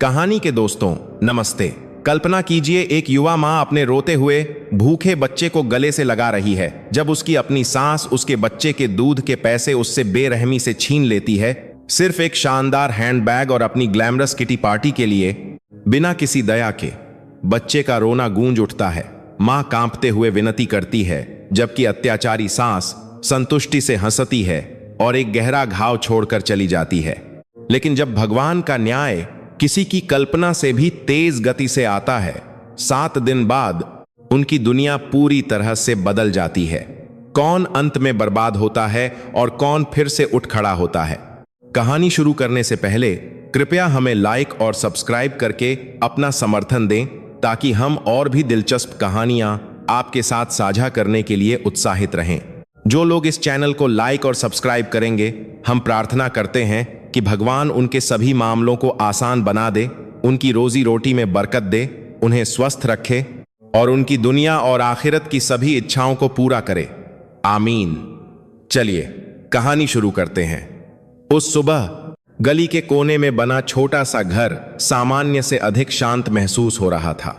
कहानी के दोस्तों नमस्ते। कल्पना कीजिए एक युवा माँ अपने रोते हुए भूखे बच्चे को गले से लगा रही है जब उसकी अपनी सास उसके बच्चे के दूध के पैसे उससे बेरहमी से छीन लेती है, सिर्फ एक शानदार हैंडबैग और अपनी ग्लैमरस किटी पार्टी के लिए। बिना किसी दया के बच्चे का रोना गूंज उठता है। माँ कांपते हुए विनती करती है जबकि अत्याचारी सास संतुष्टि से हंसती है और एक गहरा घाव छोड़कर चली जाती है। लेकिन जब भगवान का न्याय किसी की कल्पना से भी तेज गति से आता है, 7 दिन बाद उनकी दुनिया पूरी तरह से बदल जाती है। कौन अंत में बर्बाद होता है और कौन फिर से उठ खड़ा होता है। कहानी शुरू करने से पहले कृपया हमें लाइक और सब्सक्राइब करके अपना समर्थन दें ताकि हम और भी दिलचस्प कहानियां आपके साथ साझा करने के लिए उत्साहित रहें। जो लोग इस चैनल को लाइक और सब्सक्राइब करेंगे, हम प्रार्थना करते हैं कि भगवान उनके सभी मामलों को आसान बना दे, उनकी रोजी रोटी में बरकत दे, उन्हें स्वस्थ रखे और उनकी दुनिया और आखिरत की सभी इच्छाओं को पूरा करे। आमीन। चलिए कहानी शुरू करते हैं। उस सुबह गली के कोने में बना छोटा सा घर सामान्य से अधिक शांत महसूस हो रहा था।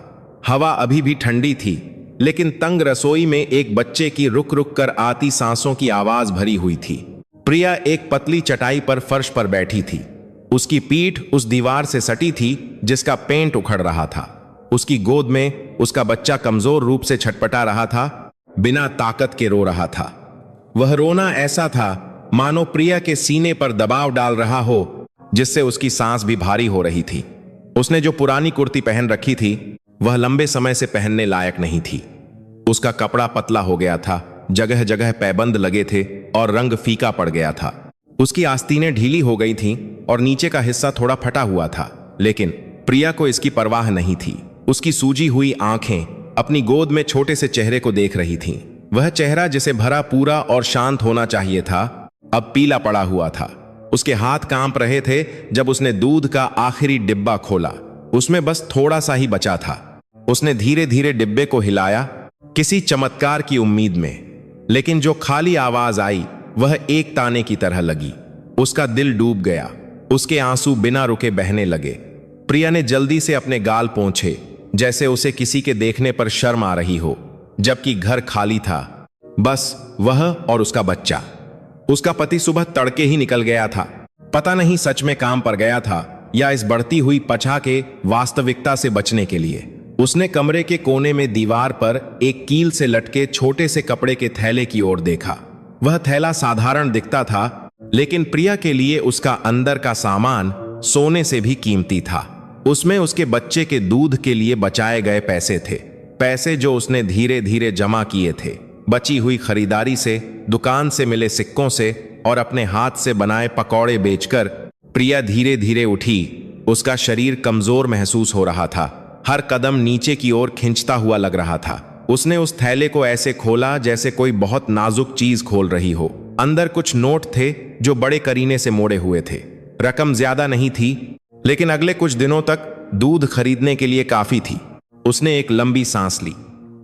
हवा अभी भी ठंडी थी, लेकिन तंग रसोई में एक बच्चे की रुक रुक कर आती सांसों की आवाज भरी हुई थी। प्रिया एक पतली चटाई पर फर्श पर बैठी थी। उसकी पीठ उस दीवार से सटी थी जिसका पेंट उखड़ रहा था। उसकी गोद में उसका बच्चा कमजोर रूप से छटपटा रहा था, बिना ताकत के रो रहा था। वह रोना ऐसा था मानो प्रिया के सीने पर दबाव डाल रहा हो, जिससे उसकी सांस भी भारी हो रही थी। उसने जो पुरानी कुर्ती पहन रखी थी वह लंबे समय से पहनने लायक नहीं थी। उसका कपड़ा पतला हो गया था, जगह जगह पैबंद लगे थे और रंग फीका पड़ गया था। उसकी आस्तीनें ढीली हो गई थीं और नीचे का हिस्सा थोड़ा फटा हुआ था, लेकिन प्रिया को इसकी परवाह नहीं थी। उसकी सूजी हुई आंखें अपनी गोद में छोटे से चेहरे को देख रही थीं। वह चेहरा जिसे भरा पूरा और शांत होना चाहिए था, अब पीला पड़ा हुआ था। उसके हाथ कांप रहे थे जब उसने दूध का आखिरी डिब्बा खोला। उसमें बस थोड़ा सा ही बचा था। उसने धीरे धीरे डिब्बे को हिलाया, किसी चमत्कार की उम्मीद में, लेकिन जो खाली आवाज आई वह एक ताने की तरह लगी। उसका दिल डूब गया। उसके आंसू बिना रुके बहने लगे। प्रिया ने जल्दी से अपने गाल पोंछे, जैसे उसे किसी के देखने पर शर्म आ रही हो, जबकि घर खाली था, बस वह और उसका बच्चा। उसका पति सुबह तड़के ही निकल गया था। पता नहीं सच में काम पर गया था या इस बढ़ती हुई पछा के वास्तविकता से बचने के लिए। उसने कमरे के कोने में दीवार पर एक कील से लटके छोटे से कपड़े के थैले की ओर देखा। वह थैला साधारण दिखता था, लेकिन प्रिया के लिए उसका अंदर का सामान सोने से भी कीमती था। उसमें उसके बच्चे के दूध के लिए बचाए गए पैसे थे, पैसे जो उसने धीरे धीरे जमा किए थे, बची हुई खरीदारी से, दुकान से मिले सिक्कों से और अपने हाथ से बनाए पकौड़े बेचकर। प्रिया धीरे धीरे उठी। उसका शरीर कमजोर महसूस हो रहा था, हर कदम नीचे की ओर खिंचता हुआ लग रहा था। उसने उस थैले को ऐसे खोला जैसे कोई बहुत नाजुक चीज खोल रही हो। अंदर कुछ नोट थे जो बड़े करीने से मोड़े हुए थे। रकम ज्यादा नहीं थी, लेकिन अगले कुछ दिनों तक दूध खरीदने के लिए काफी थी। उसने एक लंबी सांस ली।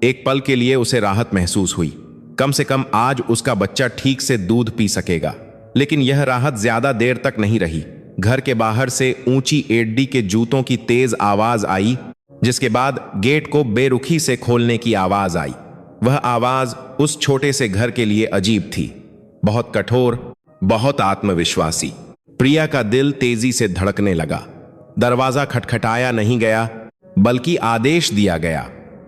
एक पल के लिए उसे राहत महसूस हुई। कम से कम आज उसका बच्चा ठीक से दूध पी सकेगा। लेकिन यह राहत ज्यादा देर तक नहीं रही। घर के बाहर से ऊंची एड़ी के जूतों की तेज आवाज आई, जिसके बाद गेट को बेरुखी से खोलने की आवाज आई। वह आवाज उस छोटे से घर के लिए अजीब थी, बहुत कठोर, बहुत आत्मविश्वासी। प्रिया का दिल तेजी से धड़कने लगा। दरवाजा खटखटाया नहीं गया, बल्कि आदेश दिया गया।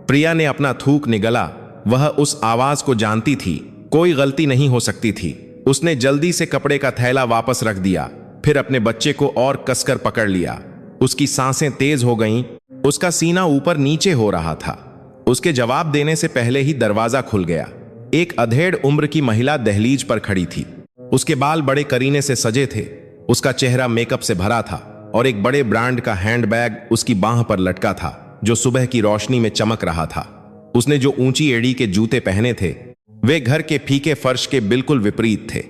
प्रिया ने अपना थूक निगला। वह उस आवाज को जानती थी, कोई गलती नहीं हो सकती थी। उसने जल्दी से कपड़े का थैला वापस रख दिया, फिर अपने बच्चे को और कसकर पकड़ लिया। उसकी सांसें तेज हो गईं, उसका सीना ऊपर नीचे हो रहा था। उसके जवाब देने से पहले ही दरवाजा खुल गया। एक अधेड़ उम्र की महिला दहलीज पर खड़ी थी। उसके बाल बड़े करीने से सजे थे, उसका चेहरा मेकअप से भरा था और एक बड़े ब्रांड का हैंडबैग उसकी बांह पर लटका था, जो सुबह की रोशनी में चमक रहा था। उसने जो ऊंची एड़ी के जूते पहने थे वे घर के फीके फर्श के बिल्कुल विपरीत थे।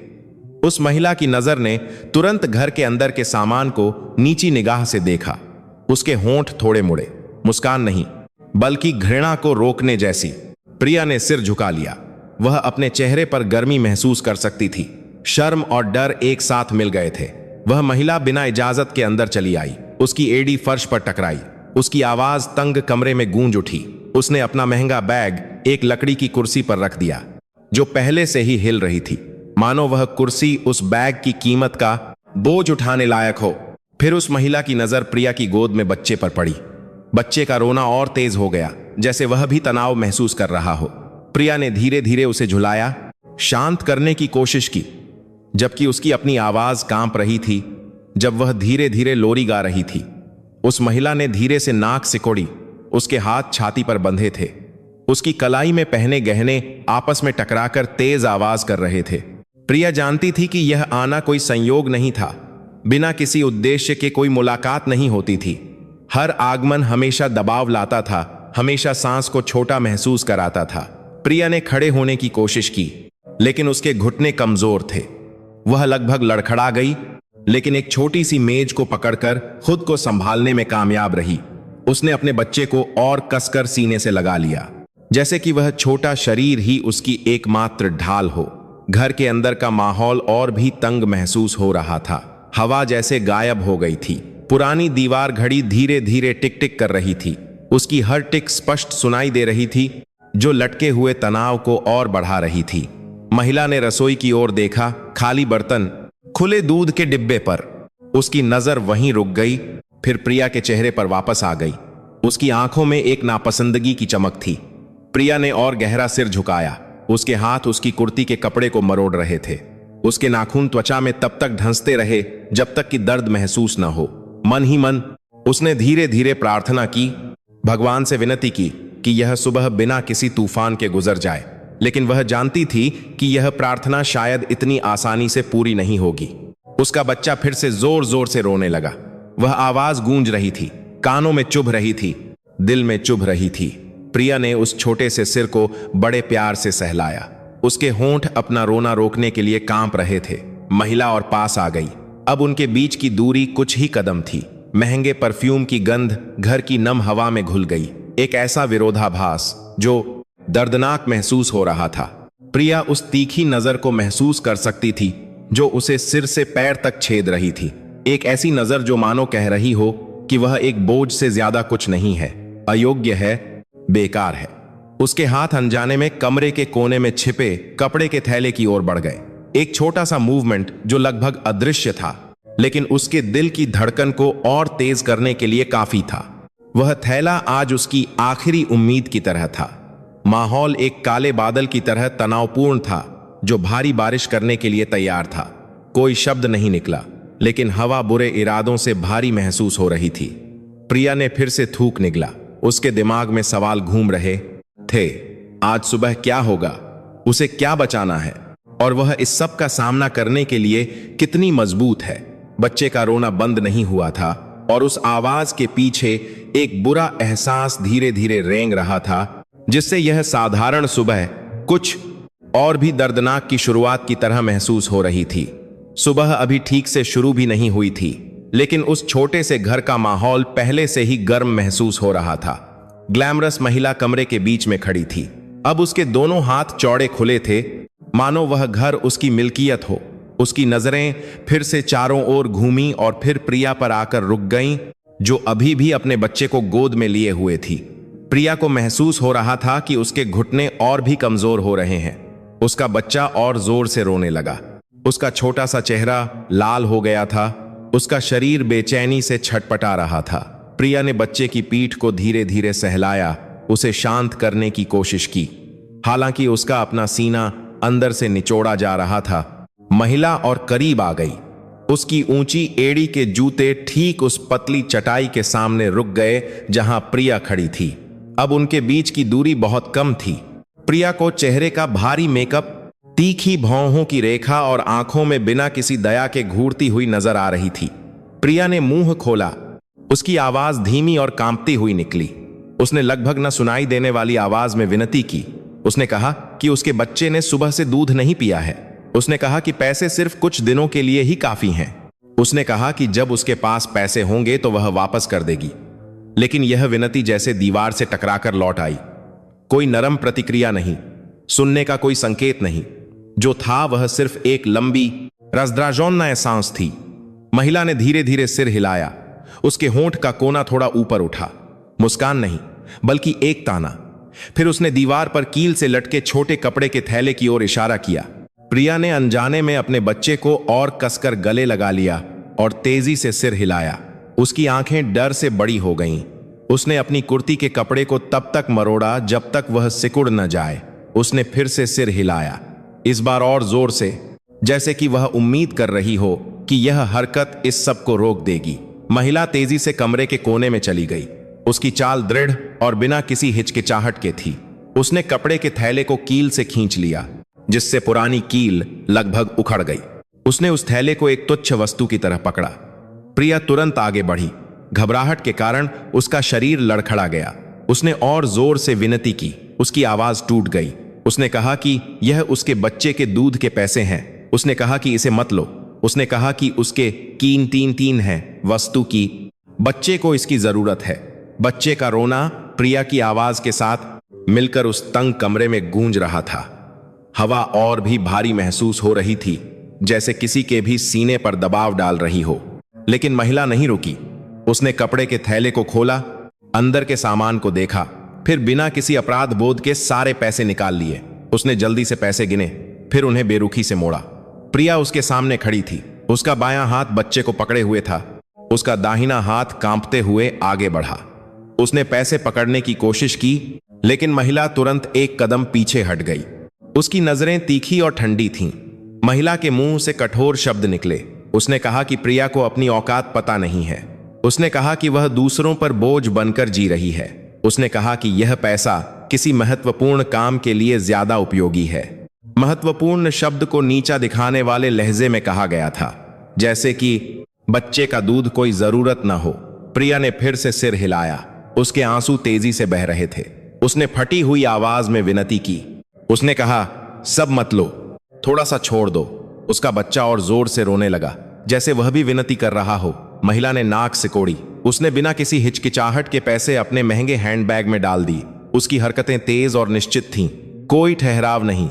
उस महिला की नजर ने तुरंत घर के अंदर के सामान को नीची निगाह से देखा। उसके होंठ थोड़े मुड़े, मुस्कान नहीं बल्कि घृणा को रोकने जैसी। प्रिया ने सिर झुका लिया। वह अपने चेहरे पर गर्मी महसूस कर सकती थी। शर्म और डर एक साथ मिल गए थे। वह महिला बिना इजाजत के अंदर चली आई। उसकी एड़ी फर्श पर टकराई। उसकी आवाज तंग कमरे में गूंज उठी। उसने अपना महंगा बैग एक लकड़ी की कुर्सी पर रख दिया जो पहले से ही हिल रही थी, मानो वह कुर्सी उस बैग की कीमत का बोझ उठाने लायक हो। फिर उस महिला की नजर प्रिया की गोद में बच्चे पर पड़ी। बच्चे का रोना और तेज हो गया, जैसे वह भी तनाव महसूस कर रहा हो। प्रिया ने धीरे धीरे उसे झुलाया, शांत करने की कोशिश की, जबकि उसकी अपनी आवाज कांप रही थी जब वह धीरे धीरे लोरी गा रही थी। उस महिला ने धीरे से नाक सिकोड़ी। उसके हाथ छाती पर बंधे थे। उसकी कलाई में पहने गहने आपस में टकराकर तेज आवाज कर रहे थे। प्रिया जानती थी कि यह आना कोई संयोग नहीं था, बिना किसी उद्देश्य के कोई मुलाकात नहीं होती थी। हर आगमन हमेशा दबाव लाता था, हमेशा सांस को छोटा महसूस कराता था। प्रिया ने खड़े होने की कोशिश की, लेकिन उसके घुटने कमजोर थे। वह लगभग लड़खड़ा गई, लेकिन एक छोटी सी मेज को पकड़कर खुद को संभालने में कामयाब रही। उसने अपने बच्चे को और कसकर सीने से लगा लिया, जैसे कि वह छोटा शरीर ही उसकी एकमात्र ढाल हो। घर के अंदर का माहौल और भी तंग महसूस हो रहा था। हवा जैसे गायब हो गई थी। पुरानी दीवार घड़ी धीरे धीरे टिक टिक कर रही थी। उसकी हर टिक स्पष्ट सुनाई दे रही थी, जो लटके हुए तनाव को और बढ़ा रही थी। महिला ने रसोई की ओर देखा, खाली बर्तन, खुले दूध के डिब्बे पर। उसकी नजर वहीं रुक गई, फिर प्रिया के चेहरे पर वापस आ गई। उसकी आंखों में एक नापसंदगी की चमक थी। प्रिया ने और गहरा सिर झुकाया। उसके हाथ उसकी कुर्ती के कपड़े को मरोड़ रहे थे। उसके नाखून त्वचा में तब तक धंसते रहे जब तक कि दर्द महसूस न हो। मन ही मन उसने धीरे धीरे प्रार्थना की, भगवान से विनती की कि यह सुबह बिना किसी तूफान के गुजर जाए। लेकिन वह जानती थी कि यह प्रार्थना शायद इतनी आसानी से पूरी नहीं होगी। उसका बच्चा फिर से जोर जोर से रोने लगा। वह आवाज गूंज रही थी, कानों में चुभ रही थी, दिल में चुभ रही थी। प्रिया ने उस छोटे से सिर को बड़े प्यार से सहलाया। उसके होंठ अपना रोना रोकने के लिए कांप रहे थे। महिला और पास आ गई। अब उनके बीच की दूरी कुछ ही कदम थी। महंगे परफ्यूम की गंध घर की नम हवा में घुल गई। एक ऐसा विरोधाभास जो दर्दनाक महसूस हो रहा था। प्रिया उस तीखी नजर को महसूस कर सकती थी जो उसे सिर से पैर तक छेद रही थी। एक ऐसी नजर जो मानो कह रही हो कि वह एक बोझ से ज्यादा कुछ नहीं है, अयोग्य है, बेकार है। उसके हाथ अनजाने में कमरे के कोने में छिपे कपड़े के थैले की ओर बढ़ गए। एक छोटा सा मूवमेंट जो लगभग अदृश्य था, लेकिन उसके दिल की धड़कन को और तेज करने के लिए काफी था। वह थैला आज उसकी आखिरी उम्मीद की तरह था। माहौल एक काले बादल की तरह तनावपूर्ण था, जो भारी बारिश करने के लिए तैयार था। कोई शब्द नहीं निकला, लेकिन हवा बुरे इरादों से भारी महसूस हो रही थी। प्रिया ने फिर से थूक निगला। उसके दिमाग में सवाल घूम रहे थे, आज सुबह क्या होगा, उसे क्या बचाना है, और वह इस सब का सामना करने के लिए कितनी मजबूत है। बच्चे का रोना बंद नहीं हुआ था, और उस आवाज के पीछे एक बुरा एहसास धीरे धीरे रेंग रहा था, जिससे यह साधारण सुबह कुछ और भी दर्दनाक की शुरुआत की तरह महसूस हो रही थी। सुबह अभी ठीक से शुरू भी नहीं हुई थी, लेकिन उस छोटे से घर का माहौल पहले से ही गर्म महसूस हो रहा था। ग्लैमरस महिला कमरे के बीच में खड़ी थी। अब उसके दोनों हाथ चौड़े खुले थे, मानो वह घर उसकी मिल्कियत हो। उसकी नजरें फिर से चारों ओर घूमी और फिर प्रिया पर आकर रुक गईं, जो अभी भी अपने बच्चे को गोद में लिए हुए थी। प्रिया को महसूस हो रहा था कि उसके घुटने और भी कमजोर हो रहे हैं। उसका बच्चा और जोर से रोने लगा। उसका छोटा सा चेहरा लाल हो गया था। उसका शरीर बेचैनी से छटपटा रहा था। प्रिया ने बच्चे की पीठ को धीरे धीरे सहलाया, उसे शांत करने की कोशिश की। हालांकि उसका अपना सीना अंदर से निचोड़ा जा रहा था। महिला और करीब आ गई। उसकी ऊंची एड़ी के जूते ठीक उस पतली चटाई के सामने रुक गए जहां प्रिया खड़ी थी। अब उनके बीच की दूरी बहुत कम थी। प्रिया को चेहरे का भारी मेकअप, तीखी भौहों की रेखा और आंखों में बिना किसी दया के घूरती हुई नजर आ रही थी। प्रिया ने मुंह खोला। उसकी आवाज धीमी और कांपती हुई निकली। उसने लगभग न सुनाई देने वाली आवाज में विनती की। उसने कहा कि उसके बच्चे ने सुबह से दूध नहीं पिया है। उसने कहा कि पैसे सिर्फ कुछ दिनों के लिए ही काफी हैं। उसने कहा कि जब उसके पास पैसे होंगे तो वह वापस कर देगी। लेकिन यह विनती जैसे दीवार से टकराकर लौट आई। कोई नरम प्रतिक्रिया नहीं, सुनने का कोई संकेत नहीं। जो था वह सिर्फ एक लंबी रज़द्राजौना सांस थी। महिला ने धीरे धीरे सिर हिलाया। उसके होंठ का कोना थोड़ा ऊपर उठा। मुस्कान नहीं, बल्कि एक ताना। फिर उसने दीवार पर कील से लटके छोटे कपड़े के थैले की ओर इशारा किया। प्रिया ने अनजाने में अपने बच्चे को और कसकर गले लगा लिया और तेजी से सिर हिलाया। उसकी आंखें डर से बड़ी हो गईं। उसने अपनी कुर्ती के कपड़े को तब तक मरोड़ा जब तक वह सिकुड़ न जाए। उसने फिर से सिर हिलाया, इस बार और जोर से, जैसे कि वह उम्मीद कर रही हो कि यह हरकत इस सब को रोक देगी। महिला तेजी से कमरे के कोने में चली गई। उसकी चाल दृढ़ और बिना किसी हिचकिचाहट के थी। उसने कपड़े के थैले को कील से खींच लिया, जिससे पुरानी कील लगभग उखड़ गई। उसने उस थैले को एक तुच्छ वस्तु की तरह पकड़ा। प्रिया तुरंत आगे बढ़ी। घबराहट के कारण उसका शरीर लड़खड़ा गया। उसने और जोर से विनती की। उसकी आवाज टूट गई। उसने कहा कि यह उसके बच्चे के दूध के पैसे हैं। उसने कहा कि इसे मत लो। उसने कहा कि उसके तीन हैं वस्तु की। बच्चे को इसकी जरूरत है। बच्चे का रोना प्रिया की आवाज के साथ मिलकर उस तंग कमरे में गूंज रहा था। हवा और भी भारी महसूस हो रही थी, जैसे किसी के भी सीने पर दबाव डाल रही हो। लेकिन महिला नहीं रुकी। उसने कपड़े के थैले को खोला, अंदर के सामान को देखा, फिर बिना किसी अपराध बोध के सारे पैसे निकाल लिए। उसने जल्दी से पैसे गिने, फिर उन्हें बेरुखी से मोड़ा। प्रिया उसके सामने खड़ी थी। उसका बायां हाथ बच्चे को पकड़े हुए था। उसका दाहिना हाथ कांपते हुए आगे बढ़ा। उसने पैसे पकड़ने की कोशिश की, लेकिन महिला तुरंत एक कदम पीछे हट गई। उसकी नजरें तीखी और ठंडी थीं। महिला के मुंह से कठोर शब्द निकले। उसने कहा कि प्रिया को अपनी औकात पता नहीं है। उसने कहा कि वह दूसरों पर बोझ बनकर जी रही है। उसने कहा कि यह पैसा किसी महत्वपूर्ण काम के लिए ज्यादा उपयोगी है। महत्वपूर्ण शब्द को नीचा दिखाने वाले लहजे में कहा गया था, जैसे कि बच्चे का दूध कोई जरूरत न हो। प्रिया ने फिर से सिर हिलाया। उसके आंसू तेजी से बह रहे थे। उसने फटी हुई आवाज में विनती की। उसने कहा, सब मत लो, थोड़ा सा छोड़ दो। उसका बच्चा और जोर से रोने लगा, जैसे वह भी विनती कर रहा हो। महिला ने नाक सिकोड़ी। उसने बिना किसी हिचकिचाहट के पैसे अपने महंगे हैंडबैग में डाल दी। उसकी हरकतें तेज और निश्चित थीं। कोई ठहराव नहीं,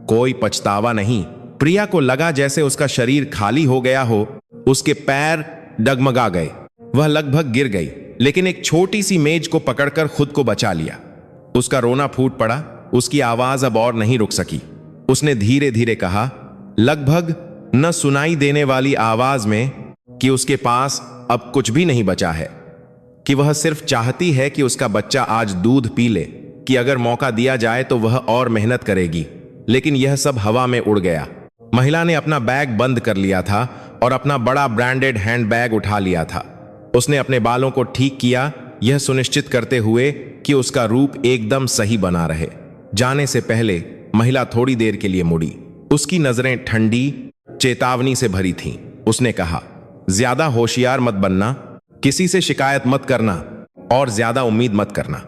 कोई पछतावा नहीं। प्रिया को लगा जैसे उसका शरीर खाली हो गया हो। उसके पैर डगमगा गए। वह लगभग गिर गई, लेकिन एक छोटी सी मेज को पकड़कर खुद को बचा लिया। उसका रोना फूट पड़ा। उसकी आवाज अब और नहीं रुक सकी। उसने धीरे धीरे कहा, लगभग न सुनाई देने वाली आवाज में, कि उसके पास अब कुछ भी नहीं बचा है, कि वह सिर्फ चाहती है कि उसका बच्चा आज दूध पी ले, कि अगर मौका दिया जाए तो वह और मेहनत करेगी। लेकिन यह सब हवा में उड़ गया। महिला ने अपना बैग बंद कर लिया था और अपना बड़ा ब्रांडेड हैंडबैग उठा लिया था। उसने अपने बालों को ठीक किया, यह सुनिश्चित करते हुए कि उसका रूप एकदम सही बना रहे। जाने से पहले महिला थोड़ी देर के लिए मुड़ी। उसकी नजरें ठंडी चेतावनी से भरी थीं। उसने कहा, ज्यादा होशियार मत बनना, किसी से शिकायत मत करना और ज्यादा उम्मीद मत करना।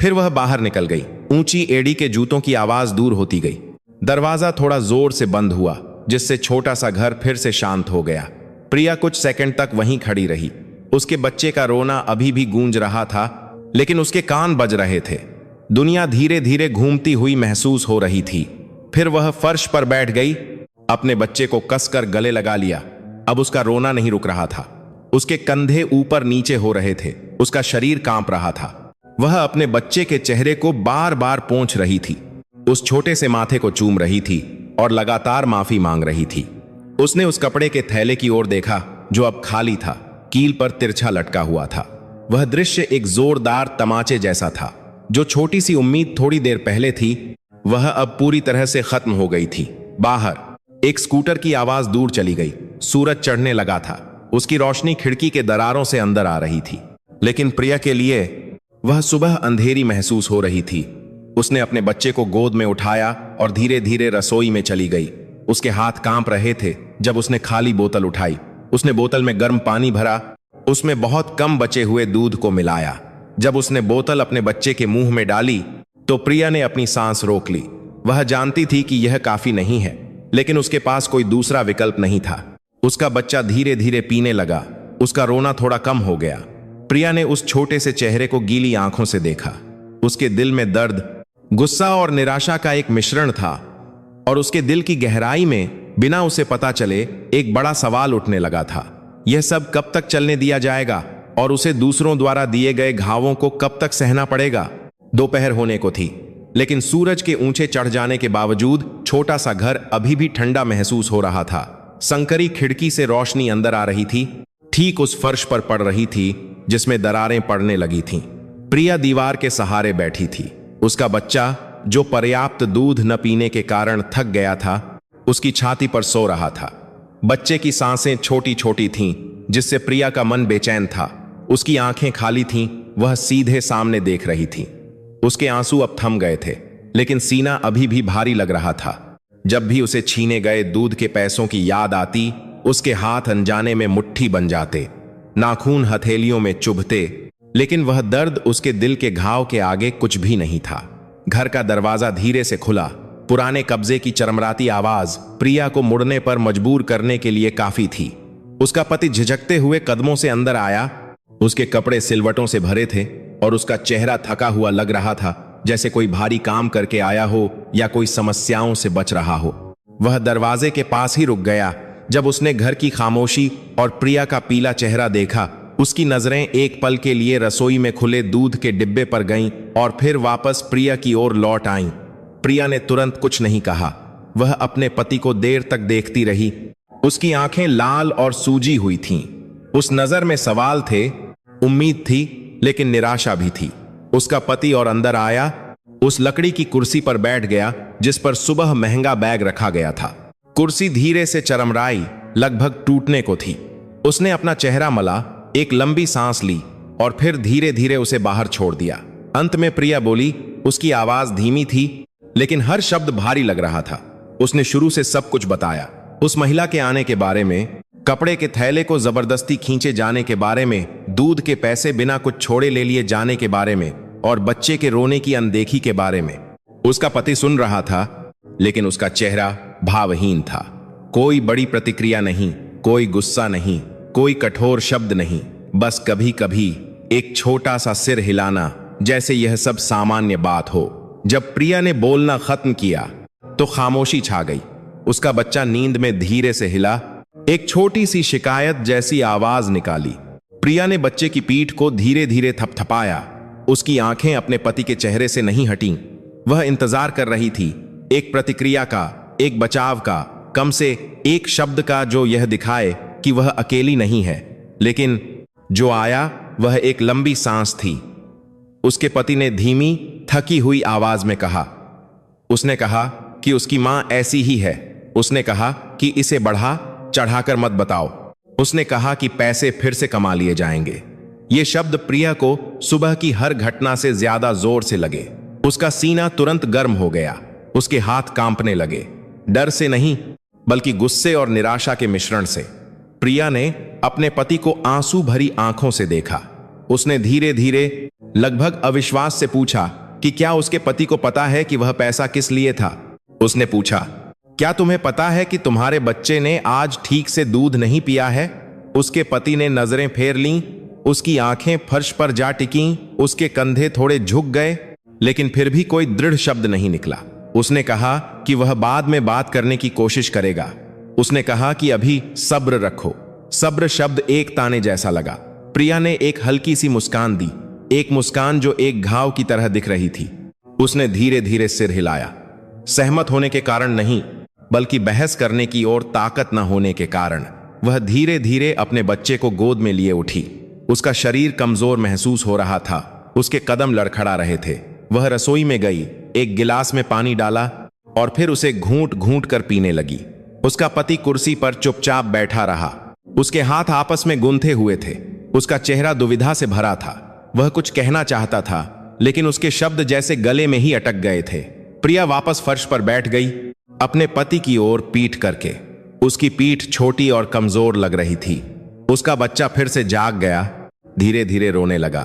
फिर वह बाहर निकल गई। ऊंची एड़ी के जूतों की आवाज दूर होती गई। दरवाजा थोड़ा जोर से बंद हुआ, जिससे छोटा सा घर फिर से शांत हो गया। प्रिया कुछ सेकंड तक वहीं खड़ी रही। उसके बच्चे का रोना अभी भी गूंज रहा था, लेकिन उसके कान बज रहे थे। दुनिया धीरे धीरे घूमती हुई महसूस हो रही थी। फिर वह फर्श पर बैठ गई, अपने बच्चे को कसकर गले लगा लिया। अब उसका रोना नहीं रुक रहा था। उसके कंधे ऊपर नीचे हो रहे थे। उसका शरीर कांप रहा था। वह अपने बच्चे के चेहरे को बार बार पोंछ रही थी, उस छोटे से माथे को चूम रही थी और लगातार माफी मांग रही थी। उसने उस कपड़े के थैले की ओर देखा, जो अब खाली था, कील पर तिरछा लटका हुआ था। वह दृश्य एक जोरदार तमाचे जैसा था। जो छोटी सी उम्मीद थोड़ी देर पहले थी, वह अब पूरी तरह से खत्म हो गई थी। बाहर एक स्कूटर की आवाज दूर चली गई। सूरज चढ़ने लगा था। उसकी रोशनी खिड़की के दरारों से अंदर आ रही थी। लेकिन प्रिया के लिए वह सुबह अंधेरी महसूस हो रही थी। उसने अपने बच्चे को गोद में उठाया और धीरे धीरे रसोई में चली गई। उसके हाथ कांप रहे थे जब उसने खाली बोतल उठाई। उसने बोतल में गर्म पानी भरा, उसमें बहुत कम बचे हुए दूध को मिलाया। जब उसने बोतल अपने बच्चे के मुंह में डाली तो प्रिया ने अपनी सांस रोक ली। वह जानती थी कि यह काफी नहीं है, लेकिन उसके पास कोई दूसरा विकल्प नहीं था। उसका बच्चा धीरे धीरे पीने लगा। उसका रोना थोड़ा कम हो गया। प्रिया ने उस छोटे से चेहरे को गीली आंखों से देखा। उसके दिल में दर्द, गुस्सा और निराशा का एक मिश्रण था, और उसके दिल की गहराई में बिना उसे पता चले एक बड़ा सवाल उठने लगा था। यह सब कब तक चलने दिया जाएगा और उसे दूसरों द्वारा दिए गए घावों को कब तक सहना पड़ेगा। दोपहर होने को थी, लेकिन सूरज के ऊंचे चढ़ जाने के बावजूद छोटा सा घर अभी भी ठंडा महसूस हो रहा था। संकरी खिड़की से रोशनी अंदर आ रही थी, ठीक उस फर्श पर पड़ रही थी जिसमें दरारें पड़ने लगी थीं। प्रिया दीवार के सहारे बैठी थी। उसका बच्चा, जो पर्याप्त दूध न पीने के कारण थक गया था, उसकी छाती पर सो रहा था। बच्चे की सांसें छोटी छोटी थीं, जिससे प्रिया का मन बेचैन था। उसकी आंखें खाली थीं, वह सीधे सामने देख रही थी। उसके आंसू अब थम गए थे, लेकिन सीना अभी भी भारी लग रहा था। जब भी उसे छीने गए दूध के पैसों की याद आती, उसके हाथ अनजाने में मुट्ठी बन जाते, नाखून हथेलियों में चुभते, लेकिन वह दर्द उसके दिल के घाव के आगे कुछ भी नहीं था। घर का दरवाजा धीरे से खुला। पुराने कब्जे की चरमराती आवाज प्रिया को मुड़ने पर मजबूर करने के लिए काफी थी। उसका पति झिझकते हुए कदमों से अंदर आया। उसके कपड़े सिलवटों से भरे थे और उसका चेहरा थका हुआ लग रहा था, जैसे कोई भारी काम करके आया हो या कोई समस्याओं से बच रहा हो। वह दरवाजे के पास ही रुक गया। जब उसने घर की खामोशी और प्रिया का पीला चेहरा देखा, उसकी नजरें एक पल के लिए रसोई में खुले दूध के डिब्बे पर गईं और फिर वापस प्रिया की ओर लौट आईं। प्रिया ने तुरंत कुछ नहीं कहा। वह अपने पति को देर तक देखती रही। उसकी आंखें लाल और सूजी हुई थीं। उस नजर में सवाल थे, उम्मीद थी, लेकिन निराशा भी थी। उसका पति और अंदर आया, उस लकड़ी की कुर्सी पर बैठ गया जिस पर सुबह महंगा बैग रखा गया था। कुर्सी धीरे से चरमराई, लगभग टूटने को थी। उसने अपना चेहरा मला, एक लंबी सांस ली और फिर धीरे धीरे उसे बाहर छोड़ दिया। अंत में प्रिया बोली। उसकी आवाज धीमी थी, लेकिन हर शब्द भारी लग रहा था। उसने शुरू से सब कुछ बताया, उस महिला के आने के बारे में, कपड़े के थैले को जबरदस्ती खींचे जाने के बारे में, दूध के पैसे बिना कुछ छोड़े ले लिए जाने के बारे में और बच्चे के रोने की अनदेखी के बारे में। उसका पति सुन रहा था, लेकिन उसका चेहरा भावहीन था। कोई बड़ी प्रतिक्रिया नहीं, कोई गुस्सा नहीं, कोई कठोर शब्द नहीं, बस कभी कभी एक छोटा सा सिर हिलाना, जैसे यह सब सामान्य बात हो। जब प्रिया ने बोलना खत्म किया तो खामोशी छा गई। उसका बच्चा नींद में धीरे से हिला, एक छोटी सी शिकायत जैसी आवाज निकाली। प्रिया ने बच्चे की पीठ को धीरे धीरे थपथपाया। उसकी आंखें अपने पति के चेहरे से नहीं हटीं। वह इंतजार कर रही थी, एक प्रतिक्रिया का, एक बचाव का, कम से एक शब्द का जो यह दिखाए कि वह अकेली नहीं है। लेकिन जो आया वह एक लंबी सांस थी। उसके पति ने धीमी, थकी हुई आवाज में कहा, उसने कहा कि उसकी मां ऐसी ही है। उसने कहा कि इसे बढ़ा चढ़ाकर मत बताओ। उसने कहा कि पैसे फिर से कमा लिए जाएंगे। ये शब्द प्रिया को सुबह की हर घटना से ज्यादा जोर से लगे। उसका सीना तुरंत गर्म हो गया। उसके हाथ कांपने लगे, डर से नहीं बल्कि गुस्से और निराशा के मिश्रण से। प्रिया ने अपने पति को आंसू भरी आंखों से देखा। उसने धीरे धीरे, लगभग अविश्वास से पूछा कि क्या उसके पति को पता है कि वह पैसा किस लिए था। उसने पूछा, क्या तुम्हें पता है कि तुम्हारे बच्चे ने आज ठीक से दूध नहीं पिया है? उसके पति ने नजरें फेर लीं, उसकी आंखें फर्श पर जा टिकीं, उसके कंधे थोड़े झुक गए, लेकिन फिर भी कोई दृढ़ शब्द नहीं निकला। उसने कहा कि वह बाद में बात करने की कोशिश करेगा। उसने कहा कि अभी सब्र रखो। सब्र शब्द एक ताने जैसा लगा। प्रिया ने एक हल्की सी मुस्कान दी, एक मुस्कान जो एक घाव की तरह दिख रही थी। उसने धीरे धीरे सिर हिलाया, सहमत होने के कारण नहीं, बल्कि बहस करने की और ताकत न होने के कारण। वह धीरे धीरे अपने बच्चे को गोद में लिए उठी। उसका शरीर कमजोर महसूस हो रहा था, उसके कदम लड़खड़ा रहे थे। वह रसोई में गई, एक गिलास में पानी डाला और फिर उसे घूंट घूंट कर पीने लगी। उसका पति कुर्सी पर चुपचाप बैठा रहा। उसके हाथ आपस में गूंथे हुए थे। उसका चेहरा दुविधा से भरा था। वह कुछ कहना चाहता था, लेकिन उसके शब्द जैसे गले में ही अटक गए थे। प्रिया वापस फर्श पर बैठ गई, अपने पति की ओर पीठ करके। उसकी पीठ छोटी और कमजोर लग रही थी। उसका बच्चा फिर से जाग गया, धीरे धीरे रोने लगा।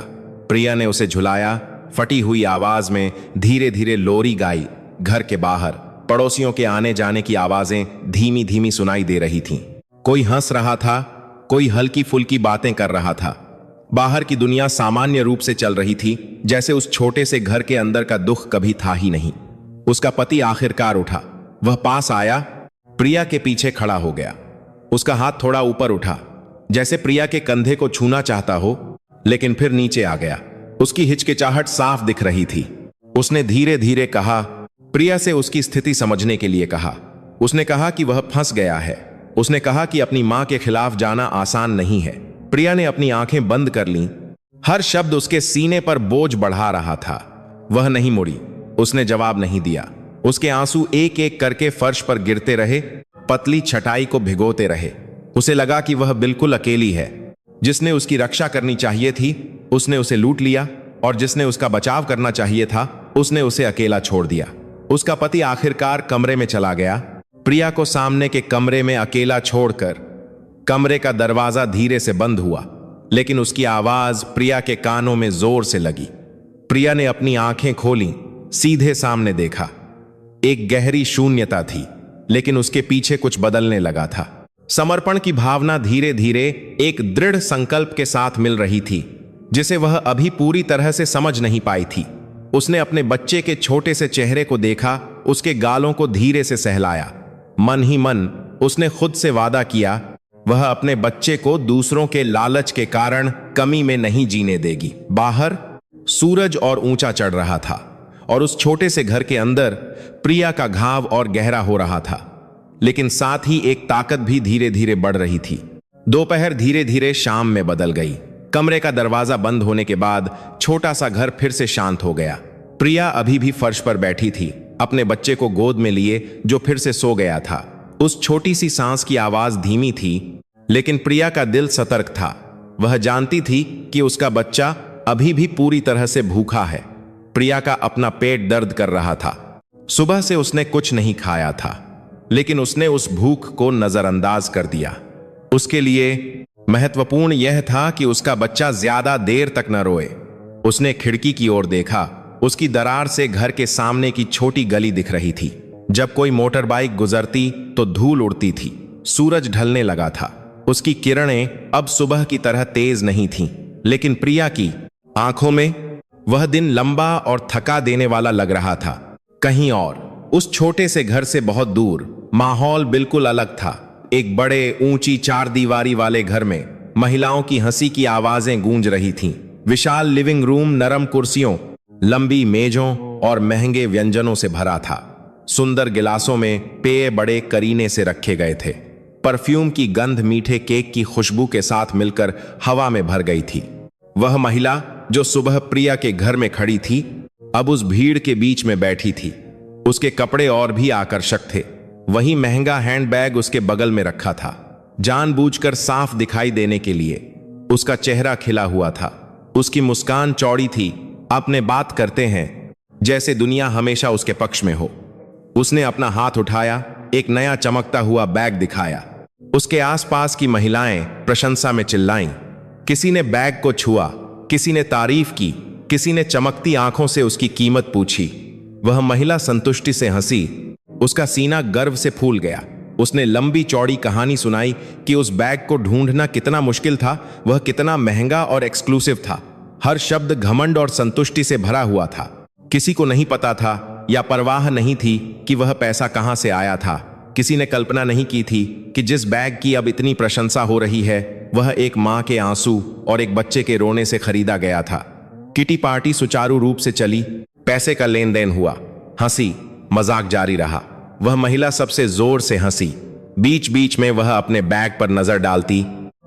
प्रिया ने उसे झुलाया, फटी हुई आवाज में धीरे धीरे लोरी गाई। घर के बाहर पड़ोसियों के आने जाने की आवाजें धीमी धीमी सुनाई दे रही थीं। कोई हंस रहा था, कोई हल्की फुल्की बातें कर रहा था। बाहर की दुनिया सामान्य रूप से चल रही थी, जैसे उस छोटे से घर के अंदर का दुख कभी था ही नहीं। उसका पति आखिरकार उठा। वह पास आया, प्रिया के पीछे खड़ा हो गया। उसका हाथ थोड़ा ऊपर उठा, जैसे प्रिया के कंधे को छूना चाहता हो, लेकिन फिर नीचे आ गया। उसकी हिचकिचाहट साफ दिख रही थी। उसने धीरे धीरे कहा, प्रिया से उसकी स्थिति समझने के लिए कहा। उसने कहा कि वह फंस गया है। उसने कहा कि अपनी मां के खिलाफ जाना आसान नहीं है। प्रिया ने अपनी आंखें बंद कर लीं। हर शब्द उसके सीने पर बोझ बढ़ा रहा था। वह नहीं मुड़ी। उसने जवाब नहीं दिया। उसके आंसू एक एक करके फर्श पर गिरते रहे, पतली छटाई को भिगोते रहे। उसे लगा कि वह बिल्कुल अकेली है। जिसने उसकी रक्षा करनी चाहिए थी, उसने उसे लूट लिया, और जिसने उसका बचाव करना चाहिए था, उसने उसे अकेला छोड़ दिया। उसका पति आखिरकार कमरे में चला गया। प्रिया को सामने के कमरे में अकेला छोड़कर कमरे का दरवाजा धीरे से बंद हुआ, लेकिन उसकी आवाज प्रिया के कानों में जोर से लगी। प्रिया ने अपनी आंखें खोली, सीधे सामने देखा। एक गहरी शून्यता थी, लेकिन उसके पीछे कुछ बदलने लगा था। समर्पण की भावना धीरे धीरे एक दृढ़ संकल्प के साथ मिल रही थी, जिसे वह अभी पूरी तरह से समझ नहीं पाई थी। उसने अपने बच्चे के छोटे से चेहरे को देखा, उसके गालों को धीरे से सहलाया। मन ही मन उसने खुद से वादा किया, वह अपने बच्चे को दूसरों के लालच के कारण कमी में नहीं जीने देगी। बाहर सूरज और ऊंचा चढ़ रहा था, और उस छोटे से घर के अंदर प्रिया का घाव और गहरा हो रहा था, लेकिन साथ ही एक ताकत भी धीरे धीरे बढ़ रही थी। दोपहर धीरे धीरे शाम में बदल गई। कमरे का दरवाजा बंद होने के बाद छोटा सा घर फिर से शांत हो गया। प्रिया अभी भी फर्श पर बैठी थी, अपने बच्चे को गोद में लिए, जो फिर से सो गया था। उस छोटी सी सांस की आवाज धीमी थी, लेकिन प्रिया का दिल सतर्क था। वह जानती थी कि उसका बच्चा अभी भी पूरी तरह से भूखा है। प्रिया का अपना पेट दर्द कर रहा था। सुबह से उसने कुछ नहीं खाया था, लेकिन उसने उस भूख को नजरअंदाज कर दिया। उसके लिए महत्वपूर्ण यह था कि उसका बच्चा ज्यादा देर तक न रोए। उसने खिड़की की ओर देखा। उसकी दरार से घर के सामने की छोटी गली दिख रही थी। जब कोई मोटर बाइक गुजरती तो धूल उड़ती थी। सूरज ढलने लगा था। उसकी किरणें अब सुबह की तरह तेज नहीं थीं, लेकिन प्रिया की आंखों में वह दिन लंबा और थका देने वाला लग रहा था। कहीं और, उस छोटे से घर से बहुत दूर, माहौल बिल्कुल अलग था। एक बड़े ऊंची चार दीवारी वाले घर में महिलाओं की हंसी की आवाजें गूंज रही थीं। विशाल लिविंग रूम नरम कुर्सियों, लंबी मेजों और महंगे व्यंजनों से भरा था। सुंदर गिलासों में पेय बड़े करीने से रखे गए थे। परफ्यूम की गंध मीठे केक की खुशबू के साथ मिलकर हवा में भर गई थी। वह महिला जो सुबह प्रिया के घर में खड़ी थी, अब उस भीड़ के बीच में बैठी थी। उसके कपड़े और भी आकर्षक थे। वही महंगा हैंडबैग उसके बगल में रखा था, जानबूझकर साफ दिखाई देने के लिए। उसका चेहरा खिला हुआ था। उसकी मुस्कान चौड़ी थी। अपने बात करते हैं जैसे दुनिया हमेशा उसके पक्ष में हो। उसने अपना हाथ उठाया, एक नया चमकता हुआ बैग दिखाया। उसके आसपास की महिलाएं प्रशंसा में चिल्लाईं। किसी ने बैग को छुआ, किसी ने तारीफ की, किसी ने चमकती आंखों से उसकी कीमत पूछी। वह महिला संतुष्टि से हंसी। उसका सीना गर्व से फूल गया। उसने लंबी चौड़ी कहानी सुनाई कि उस बैग को ढूंढना कितना मुश्किल था, वह कितना महंगा और एक्सक्लूसिव था। हर शब्द घमंड और संतुष्टि से भरा हुआ था। किसी को नहीं पता था या परवाह नहीं थी कि वह पैसा कहां से आया था। किसी ने कल्पना नहीं की थी कि जिस बैग की अब इतनी प्रशंसा हो रही है, वह एक मां के आंसू और एक बच्चे के रोने से खरीदा गया था। किटी पार्टी सुचारू रूप से चली। पैसे का लेन देन हुआ। हंसी मजाक जारी रहा। वह महिला सबसे जोर से हंसी। बीच बीच में वह अपने बैग पर नजर डालती,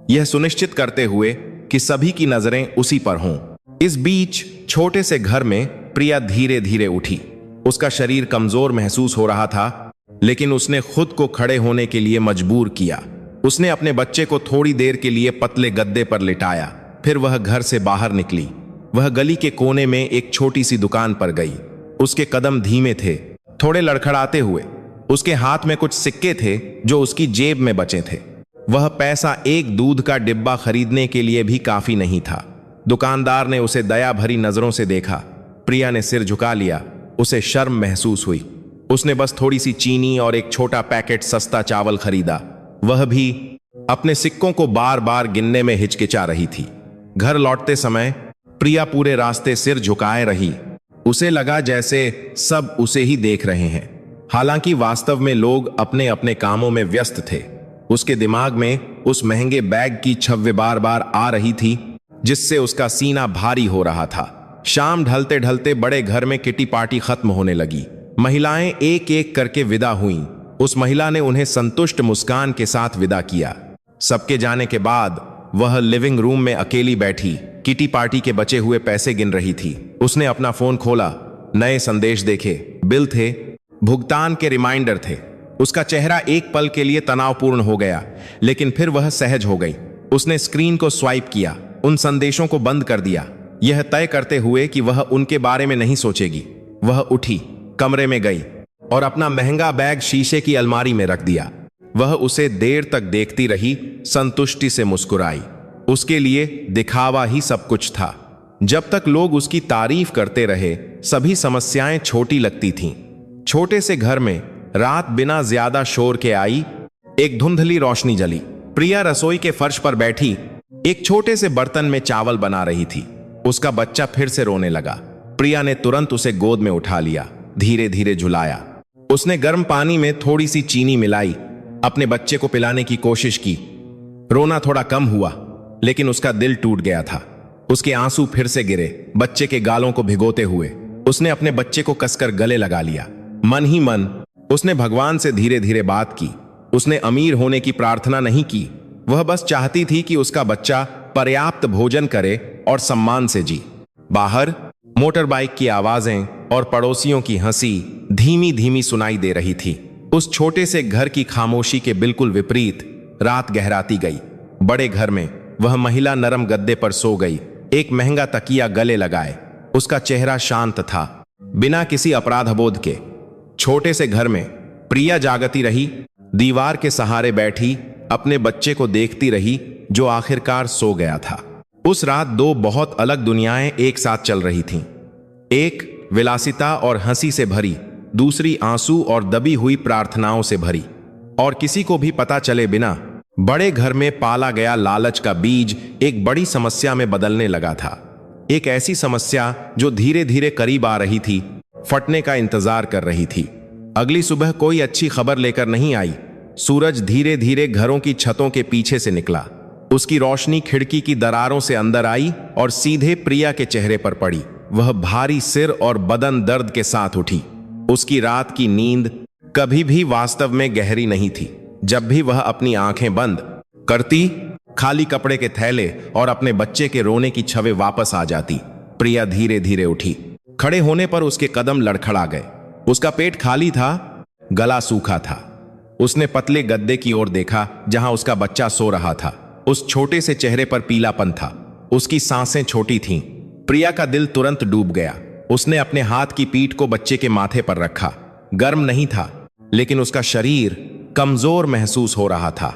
यह सुनिश्चित करते हुए कि सभी की नजरें उसी पर हों। इस बीच छोटे से घर में प्रिया धीरे धीरे उठी। उसका शरीर कमजोर महसूस हो रहा था, लेकिन उसने खुद को खड़े होने के लिए मजबूर किया। उसने अपने बच्चे को थोड़ी देर के लिए पतले गद्दे पर लिटाया। फिर वह घर से बाहर निकली। वह गली के कोने में एक छोटी सी दुकान पर गई। उसके कदम धीमे थे, थोड़े लड़खड़ाते हुए। उसके हाथ में कुछ सिक्के थे जो उसकी जेब में बचे थे। वह पैसा एक दूध का डिब्बा खरीदने के लिए भी काफी नहीं था। दुकानदार ने उसे दया भरी नजरों से देखा। प्रिया ने सिर झुका लिया। उसे शर्म महसूस हुई। उसने बस थोड़ी सी चीनी और एक छोटा पैकेट सस्ता चावल खरीदा। वह भी अपने सिक्कों को बार बार गिनने में हिचकिचा रही थी। घर लौटते समय प्रिया पूरे रास्ते सिर झुकाए रही। उसे लगा जैसे सब उसे ही देख रहे हैं। हालांकि वास्तव में लोग अपने अपने कामों में व्यस्त थे। उसके दिमाग में उस महंगे बैग की छवि बार बार आ रही थी, जिससे उसका सीना भारी हो रहा था। शाम ढलते ढलते बड़े घर में किटी पार्टी खत्म होने लगी। महिलाएं एक एक करके विदा हुईं। उस महिला ने उन्हें संतुष्ट मुस्कान के साथ विदा किया। सबके जाने के बाद वह लिविंग रूम में अकेली बैठी किटी पार्टी के बचे हुए पैसे गिन रही थी। उसने अपना फोन खोला, नए संदेश देखे, बिल थे, भुगतान के रिमाइंडर थे। उसका चेहरा एक पल के लिए तनावपूर्ण हो गया, लेकिन फिर वह सहज हो गई। उसने स्क्रीन को स्वाइप किया, उन संदेशों को बंद कर दिया, यह तय करते हुए कि वह उनके बारे में नहीं सोचेगी। वह उठी, कमरे में गई और अपना महंगा बैग शीशे की अलमारी में रख दिया। वह उसे देर तक देखती रही, संतुष्टि से मुस्कुराई। उसके लिए दिखावा ही सब कुछ था। जब तक लोग उसकी तारीफ करते रहे, सभी समस्याएं छोटी लगती थीं। छोटे से घर में रात बिना ज्यादा शोर के आई। एक धुंधली रोशनी जली। प्रिया रसोई के फर्श पर बैठी एक छोटे से बर्तन में चावल बना रही थी। उसका बच्चा फिर से रोने लगा। प्रिया ने तुरंत उसे गोद में उठा लिया, धीरे धीरे झुलाया। उसने गर्म पानी में थोड़ी सी चीनी मिलाई, अपने बच्चे को पिलाने की कोशिश की। रोना थोड़ा कम हुआ, लेकिन उसका दिल टूट गया था। उसके आंसू फिर से गिरे, बच्चे के गालों को भिगोते हुए। उसने अपने बच्चे को कसकर गले लगा लिया। मन ही मन उसने भगवान से धीरे धीरे बात की। उसने अमीर होने की प्रार्थना नहीं की, वह बस चाहती थी कि उसका बच्चा पर्याप्त भोजन करे और सम्मान से जी। बाहर मोटर बाइक की आवाजें और पड़ोसियों की हंसी धीमी धीमी सुनाई दे रही थी। उस छोटे से घर की खामोशी के बिल्कुल विपरीत रात गहराती गई। बड़े घर में वह महिला नरम गद्दे पर सो गई, एक महंगा तकिया गले लगाए। उसका चेहरा शांत था, बिना किसी अपराधबोध के। छोटे से घर में प्रिया जागती रही, दीवार के सहारे बैठी, अपने बच्चे को देखती रही जो आखिरकार सो गया था। उस रात दो बहुत अलग दुनियाएं एक साथ चल रही थीं। एक विलासिता और हंसी से भरी, दूसरी आंसू और दबी हुई प्रार्थनाओं से भरी। और किसी को भी पता चले बिना बड़े घर में पाला गया लालच का बीज एक बड़ी समस्या में बदलने लगा था। एक ऐसी समस्या जो धीरे धीरे करीब आ रही थी, फटने का इंतजार कर रही थी। अगली सुबह कोई अच्छी खबर लेकर नहीं आई। सूरज धीरे धीरे घरों की छतों के पीछे से निकला। उसकी रोशनी खिड़की की दरारों से अंदर आई और सीधे प्रिया के चेहरे पर पड़ी। वह भारी सिर और बदन दर्द के साथ उठी। उसकी रात की नींद कभी भी वास्तव में गहरी नहीं थी। जब भी वह अपनी आंखें बंद करती, खाली कपड़े के थैले और अपने बच्चे के रोने की छवि वापस आ जाती। प्रिया धीरे धीरे उठी। खड़े होने पर उसके कदम लड़खड़ा गए। उसका पेट खाली था, गला सूखा था। उसने पतले गद्दे की ओर देखा जहां उसका बच्चा सो रहा था। उस छोटे से चेहरे पर पीलापन था। उसकी सांसें छोटी थीं। प्रिया का दिल तुरंत डूब गया। उसने अपने हाथ की पीठ को बच्चे के माथे पर रखा। गर्म नहीं था, लेकिन उसका शरीर कमजोर महसूस हो रहा था।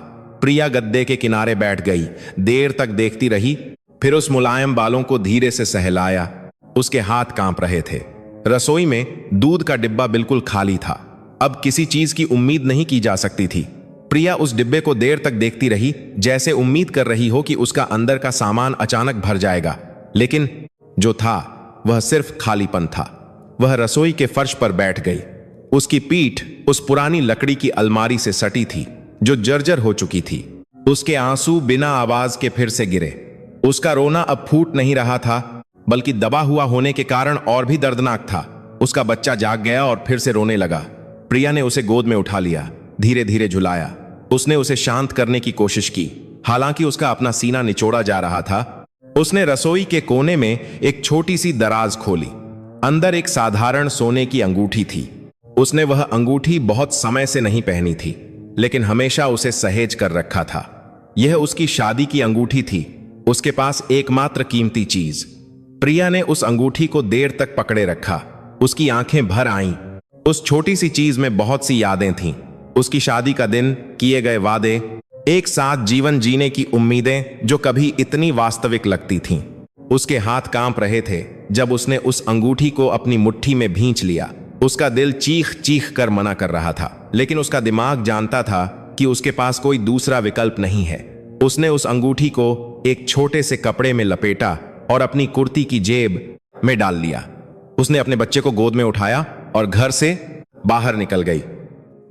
प्रिया गद्दे के किनारे बैठ गई, देर तक देखती रही, फिर उस मुलायम बालों को धीरे से सहलाया। उसके हाथ कांप रहे थे। रसोई में दूध का डिब्बा बिल्कुल खाली था। अब किसी चीज की उम्मीद नहीं की जा सकती थी। प्रिया उस डिब्बे को देर तक देखती रही, जैसे उम्मीद कर रही हो कि उसका अंदर का सामान अचानक भर जाएगा। लेकिन जो था वह सिर्फ खालीपन था। वह रसोई के फर्श पर बैठ गई। उसकी पीठ उस पुरानी लकड़ी की अलमारी से सटी थी जो जर्जर हो चुकी थी। उसके आंसू बिना आवाज के फिर से गिरे। उसका रोना अब फूट नहीं रहा था, बल्कि दबा हुआ होने के कारण और भी दर्दनाक था। उसका बच्चा जाग गया और फिर से रोने लगा। प्रिया ने उसे गोद में उठा लिया, धीरे धीरे झुलाया। उसने उसे शांत करने की कोशिश की, हालांकि उसका अपना सीना निचोड़ा जा रहा था। उसने रसोई के कोने में एक छोटी सी दराज खोली। अंदर एक साधारण सोने की अंगूठी थी। उसने वह अंगूठी बहुत समय से नहीं पहनी थी, लेकिन हमेशा उसे सहेज कर रखा था। यह उसकी शादी की अंगूठी थी, उसके पास एकमात्र कीमती चीज। प्रिया ने उस अंगूठी को देर तक पकड़े रखा। उसकी आंखें भर आईं। उस छोटी सी चीज में बहुत सी यादें थीं। उसकी शादी का दिन, किए गए वादे, एक साथ जीवन जीने की उम्मीदें जो कभी इतनी वास्तविक लगती थीं। उसके हाथ कांप रहे थे जब उसने उस अंगूठी को अपनी मुट्ठी में भींच लिया। उसका दिल चीख चीख कर मना कर रहा था, लेकिन उसका दिमाग जानता था कि उसके पास कोई दूसरा विकल्प नहीं है। उसने उस अंगूठी को एक छोटे से कपड़े में लपेटा और अपनी कुर्ती की जेब में डाल लिया। उसने अपने बच्चे को गोद में उठाया और घर से बाहर निकल गई।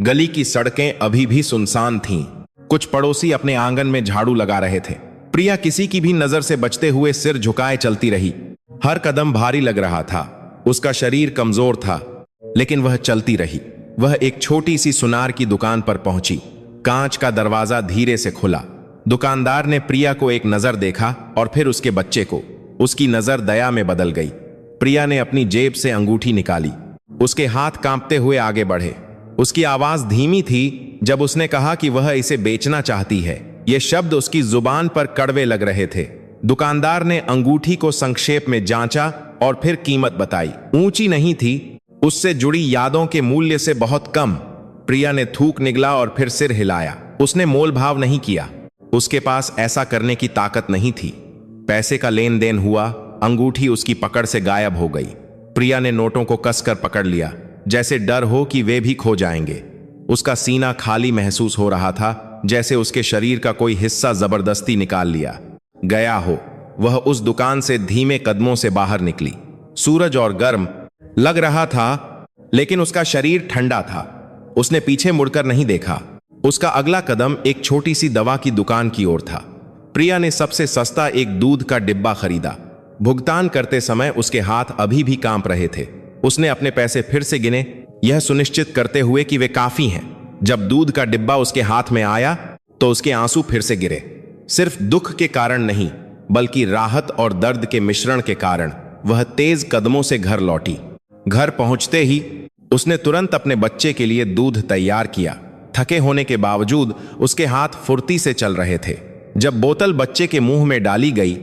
गली की सड़कें अभी भी सुनसान थीं। कुछ पड़ोसी अपने आंगन में झाड़ू लगा रहे थे। प्रिया किसी की भी नजर से बचते हुए सिर झुकाए चलती रही। हर कदम भारी लग रहा था, उसका शरीर कमजोर था, लेकिन वह चलती रही। वह एक छोटी सी सुनार की दुकान पर पहुंची। कांच का दरवाजा धीरे से खुला। दुकानदार ने प्रिया को एक नजर देखा और फिर उसके बच्चे को। उसकी नजर दया में बदल गई। प्रिया ने अपनी जेब से अंगूठी निकाली। उसके हाथ कांपते हुए आगे बढ़े। उसकी आवाज धीमी थी जब उसने कहा कि वह इसे बेचना चाहती है। ये शब्द उसकी जुबान पर कड़वे लग रहे थे। दुकानदार ने अंगूठी को संक्षेप में जांचा और फिर कीमत बताई। ऊंची नहीं थी, उससे जुड़ी यादों के मूल्य से बहुत कम। प्रिया ने थूक निगला और फिर सिर हिलाया। उसने मोल भाव नहीं किया। उसके पास ऐसा करने की ताकत नहीं थी। पैसे का लेन देन हुआ। अंगूठी उसकी पकड़ से गायब हो गई। प्रिया ने नोटों को कसकर पकड़ लिया, जैसे डर हो कि वे भी खो जाएंगे। उसका सीना खाली महसूस हो रहा था, जैसे उसके शरीर का कोई हिस्सा जबरदस्ती निकाल लिया गया हो। वह उस दुकान से धीमे कदमों से बाहर निकली। सूरज और गर्म लग रहा था, लेकिन उसका शरीर ठंडा था। उसने पीछे मुड़कर नहीं देखा। उसका अगला कदम एक छोटी सी दवा की दुकान की ओर था। प्रिया ने सबसे सस्ता एक दूध का डिब्बा खरीदा। भुगतान करते समय उसके हाथ अभी भी कांप रहे थे। उसने अपने पैसे फिर से गिने, यह सुनिश्चित करते हुए कि वे काफी हैं। जब दूध का डिब्बा उसके हाथ में आया तो उसके आंसू फिर से गिरे। सिर्फ दुख के कारण नहीं, बल्कि राहत और दर्द के मिश्रण के कारण वह तेज कदमों से घर लौटी। घर पहुंचते ही उसने तुरंत अपने बच्चे के लिए दूध तैयार किया। थके होने के बावजूद उसके हाथ फुर्ती से चल रहे थे। जब बोतल बच्चे के मुंह में डाली गई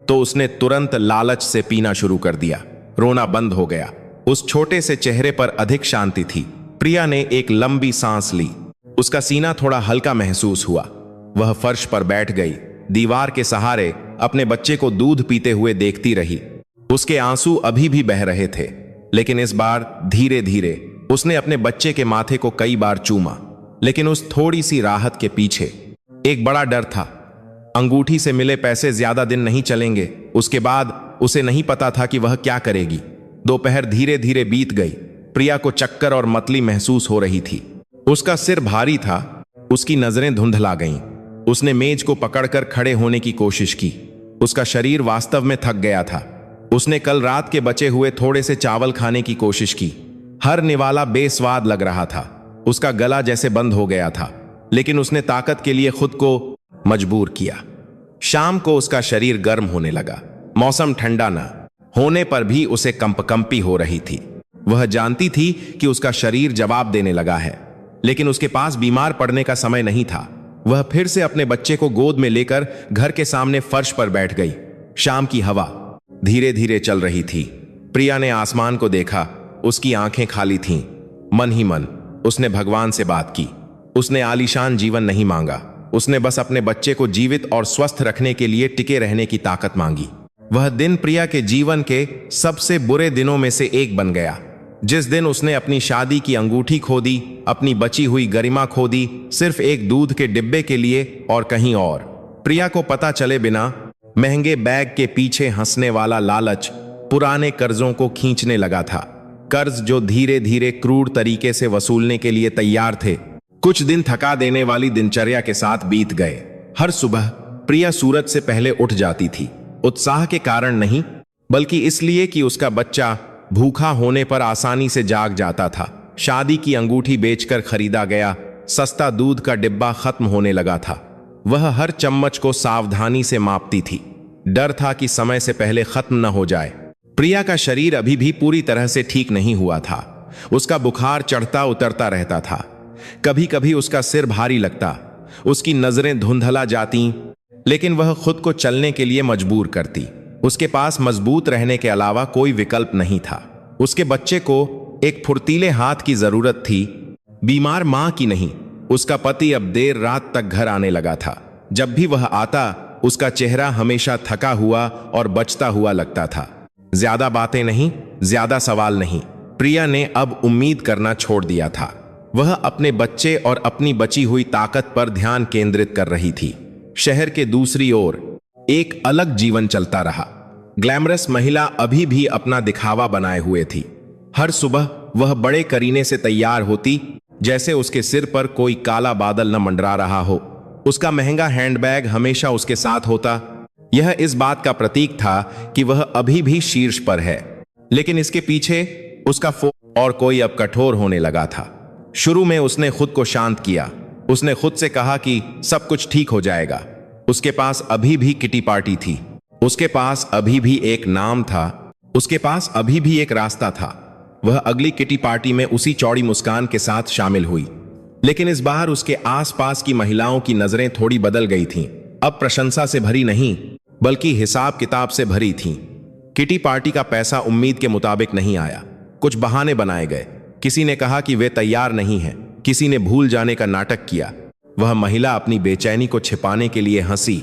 तो उसने तुरंत लालच से पीना शुरू कर दिया। रोना बंद हो गया। उस छोटे से चेहरे पर अधिक शांति थी। प्रिया ने एक लंबी सांस ली। उसका सीना थोड़ा हल्का महसूस हुआ। वह फर्श पर बैठ गई। दीवार के सहारे अपने बच्चे को दूध पीते हुए देखती रही। उसके आंसू अभी भी बह रहे थे, लेकिन इस बार धीरे धीरे उसने अपने बच्चे के माथे को कई बार चूमा। लेकिन उस थोड़ी सी राहत के पीछे एक बड़ा डर था। अंगूठी से मिले पैसे ज्यादा दिन नहीं चलेंगे। उसके बाद उसे नहीं पता था कि वह क्या करेगी। दोपहर धीरे धीरे बीत गई। प्रिया को चक्कर और मतली महसूस हो रही थी। उसका सिर भारी था। उसकी नजरें धुंधला गईं। उसने मेज को पकड़कर खड़े होने की कोशिश की। उसका शरीर वास्तव में थक गया था। उसने कल रात के बचे हुए थोड़े से चावल खाने की कोशिश की। हर निवाला बेस्वाद लग रहा था। उसका गला जैसे बंद हो गया था, लेकिन उसने ताकत के लिए खुद को मजबूर किया। शाम को उसका शरीर गर्म होने लगा। मौसम ठंडा न होने पर भी उसे कंपकंपी हो रही थी। वह जानती थी कि उसका शरीर जवाब देने लगा है, लेकिन उसके पास बीमार पड़ने का समय नहीं था। वह फिर से अपने बच्चे को गोद में लेकर घर के सामने फर्श पर बैठ गई। शाम की हवा धीरे धीरे चल रही थी। प्रिया ने आसमान को देखा। उसकी आंखें खाली थीं। मन ही मन उसने भगवान से बात की। उसने आलीशान जीवन नहीं मांगा। उसने बस अपने बच्चे को जीवित और स्वस्थ रखने के लिए टिके रहने की ताकत मांगी। वह दिन प्रिया के जीवन के सबसे बुरे दिनों में से एक बन गया। जिस दिन उसने अपनी शादी की अंगूठी खो दी, अपनी बची हुई गरिमा खो दी, सिर्फ एक दूध के डिब्बे के लिए और कहीं और। प्रिया को पता चले बिना महंगे बैग के पीछे हंसने वाला लालच पुराने कर्जों को खींचने लगा था। कर्ज जो धीरे धीरे क्रूर तरीके से वसूलने के लिए तैयार थे। कुछ दिन थका देने वाली दिनचर्या के साथ बीत गए। हर सुबह प्रिया सूरज से पहले उठ जाती थी। उत्साह के कारण नहीं, बल्कि इसलिए कि उसका बच्चा भूखा होने पर आसानी से जाग जाता था। शादी की अंगूठी बेचकर खरीदा गया सस्ता दूध का डिब्बा खत्म होने लगा था। वह हर चम्मच को सावधानी से मापती थी। डर था कि समय से पहले खत्म न हो जाए। प्रिया का शरीर अभी भी पूरी तरह से ठीक नहीं हुआ था। उसका बुखार चढ़ता उतरता रहता था। कभी कभी उसका सिर भारी लगता। उसकी नजरें धुंधला जाती, लेकिन वह खुद को चलने के लिए मजबूर करती। उसके पास मजबूत रहने के अलावा कोई विकल्प नहीं था। उसके बच्चे को एक फुर्तीले हाथ की जरूरत थी, बीमार मां की नहीं। उसका पति अब देर रात तक घर आने लगा था। जब भी वह आता, उसका चेहरा हमेशा थका हुआ और बचता हुआ लगता था। ज्यादा बातें नहीं, ज्यादा सवाल नहीं। प्रिया ने अब उम्मीद करना छोड़ दिया था। वह अपने बच्चे और अपनी बची हुई ताकत पर ध्यान केंद्रित कर रही थी। शहर के दूसरी ओर एक अलग जीवन चलता रहा। ग्लैमरस महिला अभी भी अपना दिखावा बनाए हुए थी। हर सुबह वह बड़े करीने से तैयार होती, जैसे उसके सिर पर कोई काला बादल न मंडरा रहा हो। उसका महंगा हैंडबैग हमेशा उसके साथ होता। यह इस बात का प्रतीक था कि वह अभी भी शीर्ष पर है। लेकिन इसके पीछे उसका फोन और कोई अब कठोर होने लगा था। शुरू में उसने खुद को शांत किया। उसने खुद से कहा कि सब कुछ ठीक हो जाएगा। उसके पास अभी भी किटी पार्टी थी, उसके पास अभी भी एक नाम था, उसके पास अभी भी एक रास्ता था। वह अगली किटी पार्टी में उसी चौड़ी मुस्कान के साथ शामिल हुई। लेकिन इस बार उसके आसपास की महिलाओं की नजरें थोड़ी बदल गई थीं। अब प्रशंसा से भरी नहीं, बल्कि हिसाब किताब से भरी थीं। किटी पार्टी का पैसा उम्मीद के मुताबिक नहीं आया। कुछ बहाने बनाए गए। किसी ने कहा कि वे तैयार नहीं हैं, किसी ने भूल जाने का नाटक किया। वह महिला अपनी बेचैनी को छिपाने के लिए हंसी।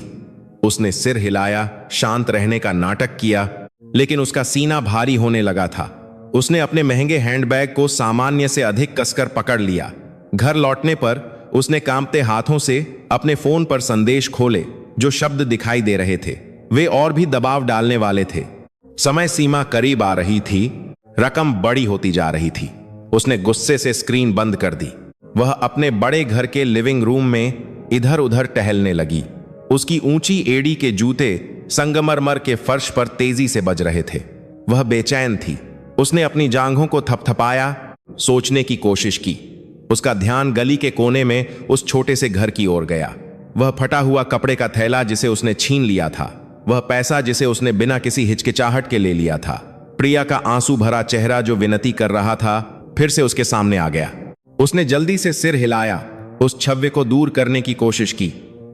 उसने सिर हिलाया, शांत रहने का नाटक किया, लेकिन उसका सीना भारी होने लगा था। उसने अपने महंगे हैंडबैग को सामान्य से अधिक कसकर पकड़ लिया। घर लौटने पर उसने कांपते हाथों से अपने फोन पर संदेश खोले। जो शब्द दिखाई दे रहे थे वे और भी दबाव डालने वाले थे। समय सीमा करीब आ रही थी, रकम बड़ी होती जा रही थी। उसने गुस्से से स्क्रीन बंद कर दी। वह अपने बड़े घर के लिविंग रूम में इधर उधर टहलने लगी। उसकी ऊंची एड़ी के जूते संगमरमर के फर्श पर तेजी से बज रहे थे। वह बेचैन थी। उसने अपनी जांघों को थपथपाया, सोचने की कोशिश की। उसका ध्यान गली के कोने में उस छोटे से घर की ओर गया। वह फटा हुआ कपड़े का थैला जिसे उसने छीन लिया था, वह पैसा जिसे उसने बिना किसी हिचकिचाहट के ले लिया था। प्रिया का आंसू भरा चेहरा जो विनती कर रहा था, फिर से उसके सामने आ गया। उसने जल्दी से सिर हिलाया, उस छव्वे को दूर करने की कोशिश की।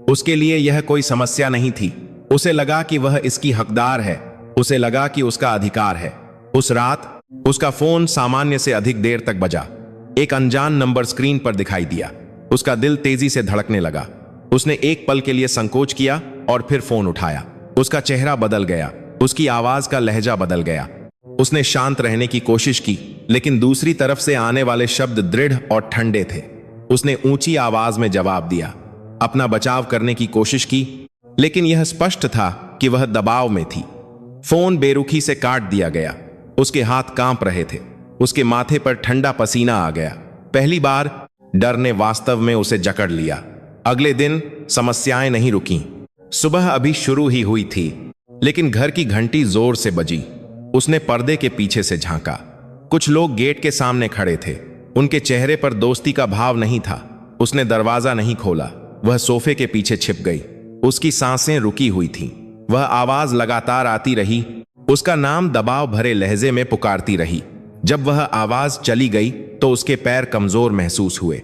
उसके लिए यह कोई समस्या नहीं थी। उसे लगा कि वह इसकी हकदार है। उसे लगा कि उसका अधिकार है। उस रात उसका फोन सामान्य से अधिक देर तक बजा। एक अनजान नंबर स्क्रीन पर दिखाई दिया। उसका दिल तेजी से धड़कने लगा। उसने एक पल के लिए संकोच किया और फिर फोन उठाया। उसका चेहरा बदल गया, उसकी आवाज का लहजा बदल गया। उसने शांत रहने की कोशिश की, लेकिन दूसरी तरफ से आने वाले शब्द दृढ़ और ठंडे थे। उसने ऊंची आवाज में जवाब दिया, अपना बचाव करने की कोशिश की, लेकिन यह स्पष्ट था कि वह दबाव में थी। फोन बेरुखी से काट दिया गया। उसके हाथ कांप रहे थे। उसके माथे पर ठंडा पसीना आ गया। पहली बार डर ने वास्तव में उसे जकड़ लिया। अगले दिन समस्याएं नहीं रुकीं। सुबह अभी शुरू ही हुई थी, लेकिन घर की घंटी जोर से बजी। उसने पर्दे के पीछे से झांका। कुछ लोग गेट के सामने खड़े थे। उनके चेहरे पर दोस्ती का भाव नहीं था। उसने दरवाजा नहीं खोला। वह सोफे के पीछे छिप गई। उसकी सांसें रुकी हुई थीं। वह आवाज लगातार आती रही। उसका नाम दबाव भरे लहजे में पुकारती रही। जब वह आवाज चली गई तो उसके पैर कमजोर महसूस हुए।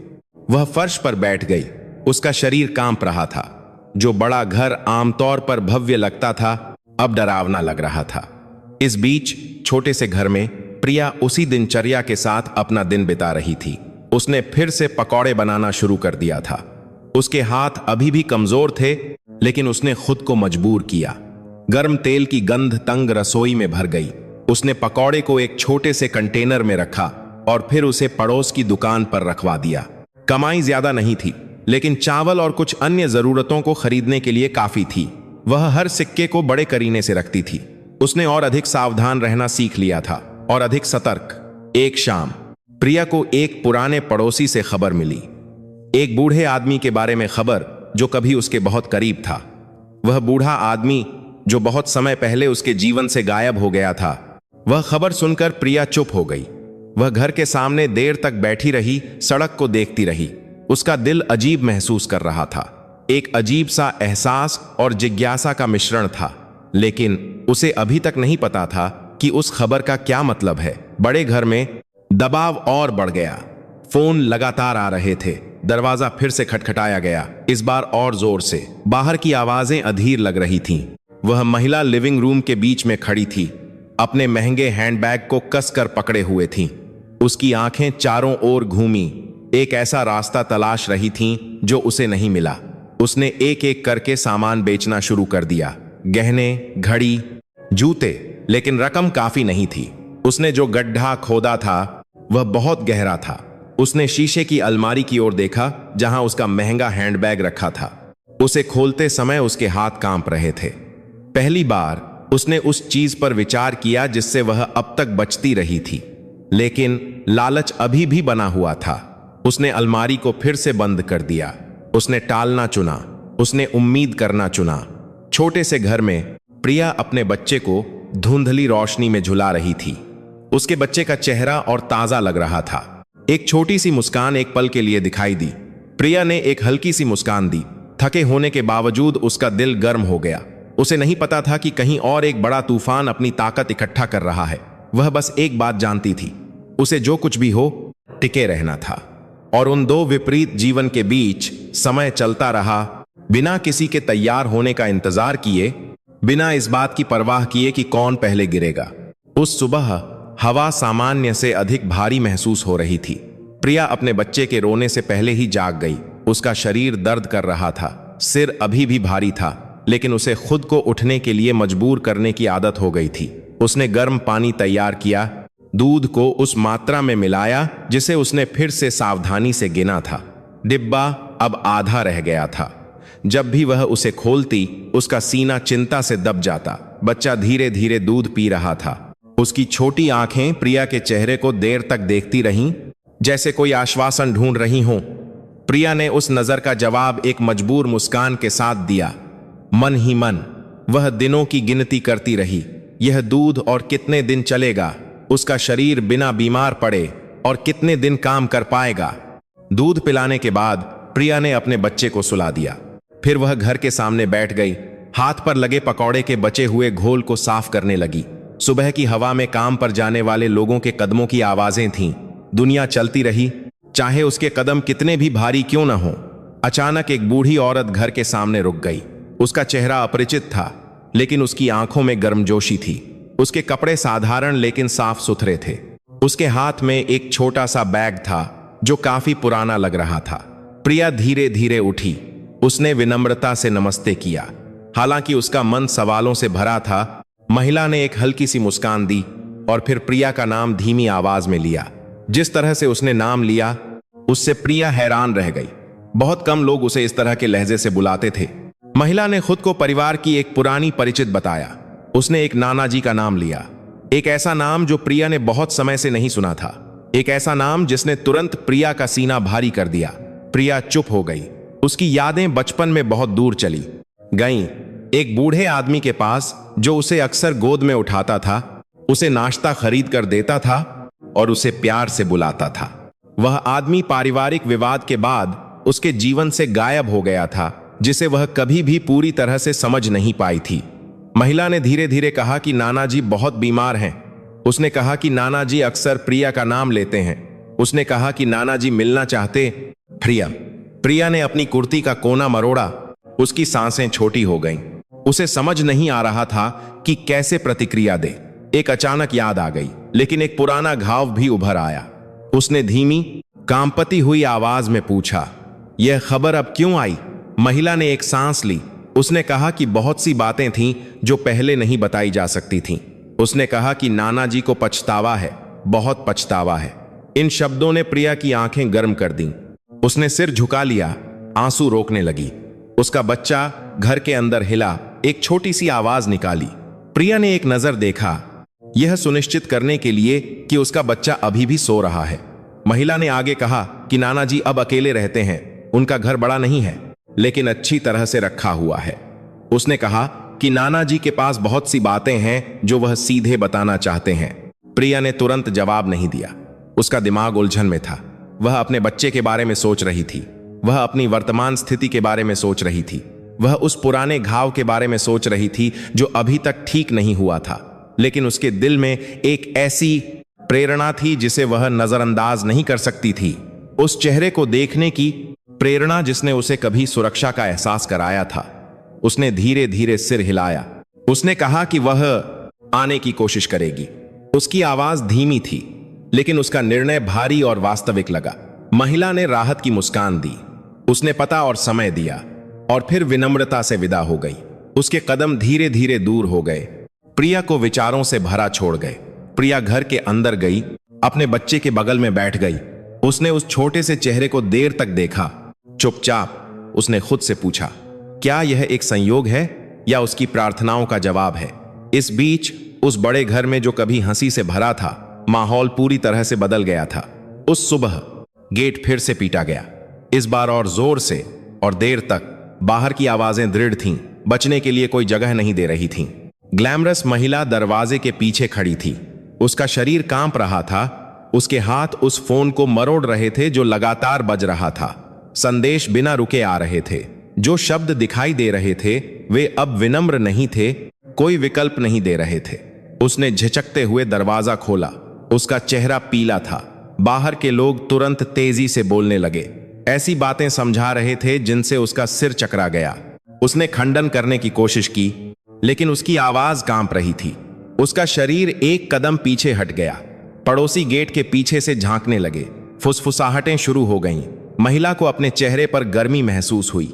वह फर्श पर बैठ गई। उसका शरीर कांप रहा था। जो बड़ा घर आमतौर पर भव्य लगता था, अब डरावना लग रहा था। इस बीच छोटे से घर में प्रिया उसी दिनचर्या के साथ अपना दिन बिता रही थी। उसने फिर से पकौड़े बनाना शुरू कर दिया था। उसके हाथ अभी भी कमजोर थे, लेकिन उसने खुद को मजबूर किया। गर्म तेल की गंध तंग रसोई में भर गई। उसने पकौड़े को एक छोटे से कंटेनर में रखा और फिर उसे पड़ोस की दुकान पर रखवा दिया। कमाई ज्यादा नहीं थी, लेकिन चावल और कुछ अन्य जरूरतों को खरीदने के लिए काफी थी। वह हर सिक्के को बड़े करीने से रखती थी। उसने और अधिक सावधान रहना सीख लिया था और अधिक सतर्क। एक शाम प्रिया को एक पुराने पड़ोसी से खबर मिली। एक बूढ़े आदमी के बारे में खबर जो कभी उसके बहुत करीब था। वह बूढ़ा आदमी जो बहुत समय पहले उसके जीवन से गायब हो गया था। वह खबर सुनकर प्रिया चुप हो गई। वह घर के सामने देर तक बैठी रही, सड़क को देखती रही। उसका दिल अजीब महसूस कर रहा था। एक अजीब सा एहसास और जिज्ञासा का मिश्रण था, लेकिन उसे अभी तक नहीं पता था कि उस खबर का क्या मतलब है। बड़े घर में दबाव और बढ़ गया। फोन लगातार आ रहे थे। दरवाजा फिर से खटखटाया गया, इस बार और जोर से। बाहर की आवाजें अधीर लग रही थीं। वह महिला लिविंग रूम के बीच में खड़ी थी, अपने महंगे हैंडबैग को कसकर पकड़े हुए थी। उसकी आंखें चारों ओर घूमी, एक ऐसा रास्ता तलाश रही थीं जो उसे नहीं मिला। उसने एक एक करके सामान बेचना शुरू कर दिया, गहने, घड़ी, जूते, लेकिन रकम काफी नहीं थी। उसने जो गड्ढा खोदा था वह बहुत गहरा था। उसने शीशे की अलमारी की ओर देखा जहां उसका महंगा हैंडबैग रखा था। उसे खोलते समय उसके हाथ कांप रहे थे। पहली बार उसने उस चीज पर विचार किया जिससे वह अब तक बचती रही थी, लेकिन लालच अभी भी बना हुआ था। उसने अलमारी को फिर से बंद कर दिया। उसने टालना चुना, उसने उम्मीद करना चुना। छोटे से घर में प्रिया अपने बच्चे को धुंधली रोशनी में झुला रही थी। उसके बच्चे का चेहरा और ताजा लग रहा था। एक छोटी सी मुस्कान एक पल के लिए दिखाई दी। प्रिया ने एक हल्की सी मुस्कान दी। थके होने के बावजूद उसका दिल गर्म हो गया। उसे नहीं पता था कि कहीं और एक बड़ा तूफान अपनी ताकत इकट्ठा कर रहा है। वह बस एक बात जानती थी, उसे जो कुछ भी हो टिके रहना था। और उन दो विपरीत जीवन के बीच समय चलता रहा, बिना किसी के तैयार होने का इंतजार किए, बिना इस बात की परवाह किए कि कौन पहले गिरेगा। उस सुबह हवा सामान्य से अधिक भारी महसूस हो रही थी। प्रिया अपने बच्चे के रोने से पहले ही जाग गई। उसका शरीर दर्द कर रहा था, सिर अभी भी भारी था, लेकिन उसे खुद को उठने के लिए मजबूर करने की आदत हो गई थी। उसने गर्म पानी तैयार किया, दूध को उस मात्रा में मिलाया जिसे उसने फिर से सावधानी से गिना था। डिब्बा अब आधा रह गया था। जब भी वह उसे खोलती, उसका सीना चिंता से दब जाता। बच्चा धीरे धीरे दूध पी रहा था। उसकी छोटी आंखें प्रिया के चेहरे को देर तक देखती रहीं, जैसे कोई आश्वासन ढूंढ रही हों। प्रिया ने उस नजर का जवाब एक मजबूर मुस्कान के साथ दिया। मन ही मन वह दिनों की गिनती करती रही। यह दूध और कितने दिन चलेगा, उसका शरीर बिना बीमार पड़े और कितने दिन काम कर पाएगा। दूध पिलाने के बाद प्रिया ने अपने बच्चे को सुला दिया। फिर वह घर के सामने बैठ गई, हाथ पर लगे पकौड़े के बचे हुए घोल को साफ करने लगी। सुबह की हवा में काम पर जाने वाले लोगों के कदमों की आवाजें थीं। दुनिया चलती रही, चाहे उसके कदम कितने भी भारी क्यों न हो। अचानक एक बूढ़ी औरत घर के सामने रुक गई। उसका चेहरा अपरिचित था, लेकिन उसकी आंखों में गर्मजोशी थी। उसके कपड़े साधारण लेकिन साफ सुथरे थे। उसके हाथ में एक छोटा सा बैग था जो काफी पुराना लग रहा था। प्रिया धीरे धीरे उठी। उसने विनम्रता से नमस्ते किया। हालांकि उसका मन सवालों से भरा था, महिला ने एक हल्की सी मुस्कान दी और फिर प्रिया का नाम धीमी आवाज में लिया। जिस तरह से उसने नाम लिया, उससे प्रिया हैरान रह गई। बहुत कम लोग उसे इस तरह के लहजे से बुलाते थे। महिला ने खुद को परिवार की एक पुरानी परिचित बताया। उसने एक नाना जी का नाम लिया, एक ऐसा नाम जो प्रिया ने बहुत समय से नहीं सुना था, एक ऐसा नाम जिसने तुरंत प्रिया का सीना भारी कर दिया। प्रिया चुप हो गई। उसकी यादें बचपन में बहुत दूर चली गईं। एक बूढ़े आदमी के पास जो उसे अक्सर गोद में उठाता था, उसे नाश्ता खरीद कर देता था और उसे प्यार से बुलाता था। वह आदमी पारिवारिक विवाद के बाद उसके जीवन से गायब हो गया था, जिसे वह कभी भी पूरी तरह से समझ नहीं पाई थी। महिला ने धीरे धीरे कहा कि नाना जी बहुत बीमार हैं। उसने कहा कि नाना जी अक्सर प्रिया का नाम लेते हैं। उसने कहा कि नाना जी मिलना चाहते। प्रिया ने अपनी कुर्ती का कोना मरोड़ा। उसकी सांसें छोटी हो गईं। उसे समझ नहीं आ रहा था कि कैसे प्रतिक्रिया दे। एक अचानक याद आ गई, लेकिन एक पुराना घाव भी उभर आया। उसने धीमी, कांपती हुई आवाज में पूछा, यह खबर अब क्यों आई? महिला ने एक सांस ली। उसने कहा कि बहुत सी बातें थीं जो पहले नहीं बताई जा सकती थीं। उसने कहा कि नाना जी को पछतावा है, बहुत पछतावा है। इन शब्दों ने प्रिया की आंखें गर्म कर दीं। उसने सिर झुका लिया, आंसू रोकने लगी। उसका बच्चा घर के अंदर हिला, एक छोटी सी आवाज निकाली। प्रिया ने एक नजर देखा, यह सुनिश्चित करने के लिए कि उसका बच्चा अभी भी सो रहा है। महिला ने आगे कहा कि नाना जी अब अकेले रहते हैं। उनका घर बड़ा नहीं है, लेकिन अच्छी तरह से रखा हुआ है। उसने कहा कि नाना जी के पास बहुत सी बातें हैं जो वह सीधे बताना चाहते हैं। प्रिया ने तुरंत जवाब नहीं दिया। उसका दिमाग उलझन में था। वह अपने बच्चे के बारे में सोच रही थी। वह अपनी वर्तमान स्थिति के बारे में सोच रही थी। वह उस पुराने घाव के बारे में सोच रही थी जो अभी तक ठीक नहीं हुआ था। लेकिन उसके दिल में एक ऐसी प्रेरणा थी जिसे वह नजरअंदाज नहीं कर सकती थी। उस चेहरे को देखने की प्रेरणा जिसने उसे कभी सुरक्षा का एहसास कराया था। उसने धीरे धीरे सिर हिलाया। उसने कहा कि वह आने की कोशिश करेगी। उसकी आवाज धीमी थी, लेकिन उसका निर्णय भारी और वास्तविक लगा। महिला ने राहत की मुस्कान दी। उसने पता और समय दिया और फिर विनम्रता से विदा हो गई। उसके कदम धीरे धीरे दूर हो गए, प्रिया को विचारों से भरा छोड़ गए। प्रिया घर के अंदर गई, अपने बच्चे के बगल में बैठ गई। उसने उस छोटे से चेहरे को देर तक देखा। चुपचाप उसने खुद से पूछा, क्या यह एक संयोग है या उसकी प्रार्थनाओं का जवाब है? इस बीच उस बड़े घर में जो कभी हंसी से भरा था, माहौल पूरी तरह से बदल गया था। उस सुबह गेट फिर से पीटा गया, इस बार और जोर से, और देर तक बाहर की आवाजें दृढ़ थीं, बचने के लिए कोई जगह नहीं दे रही थीं। ग्लैमरस महिला दरवाजे के पीछे खड़ी थी। उसका शरीर कांप रहा था। उसके हाथ उस फोन को मरोड़ रहे थे जो लगातार बज रहा था। संदेश बिना रुके आ रहे थे। जो शब्द दिखाई दे रहे थे वे अब विनम्र नहीं थे, कोई विकल्प नहीं दे रहे थे। उसने झिझकते हुए दरवाजा खोला। उसका चेहरा पीला था। बाहर के लोग तुरंत तेजी से बोलने लगे, ऐसी बातें समझा रहे थे जिनसे उसका सिर चकरा गया। उसने खंडन करने की कोशिश की, लेकिन उसकी आवाज कांप रही थी। उसका शरीर एक कदम पीछे हट गया। पड़ोसी गेट के पीछे से झांकने लगे। फुसफुसाहटें शुरू हो गईं। महिला को अपने चेहरे पर गर्मी महसूस हुई।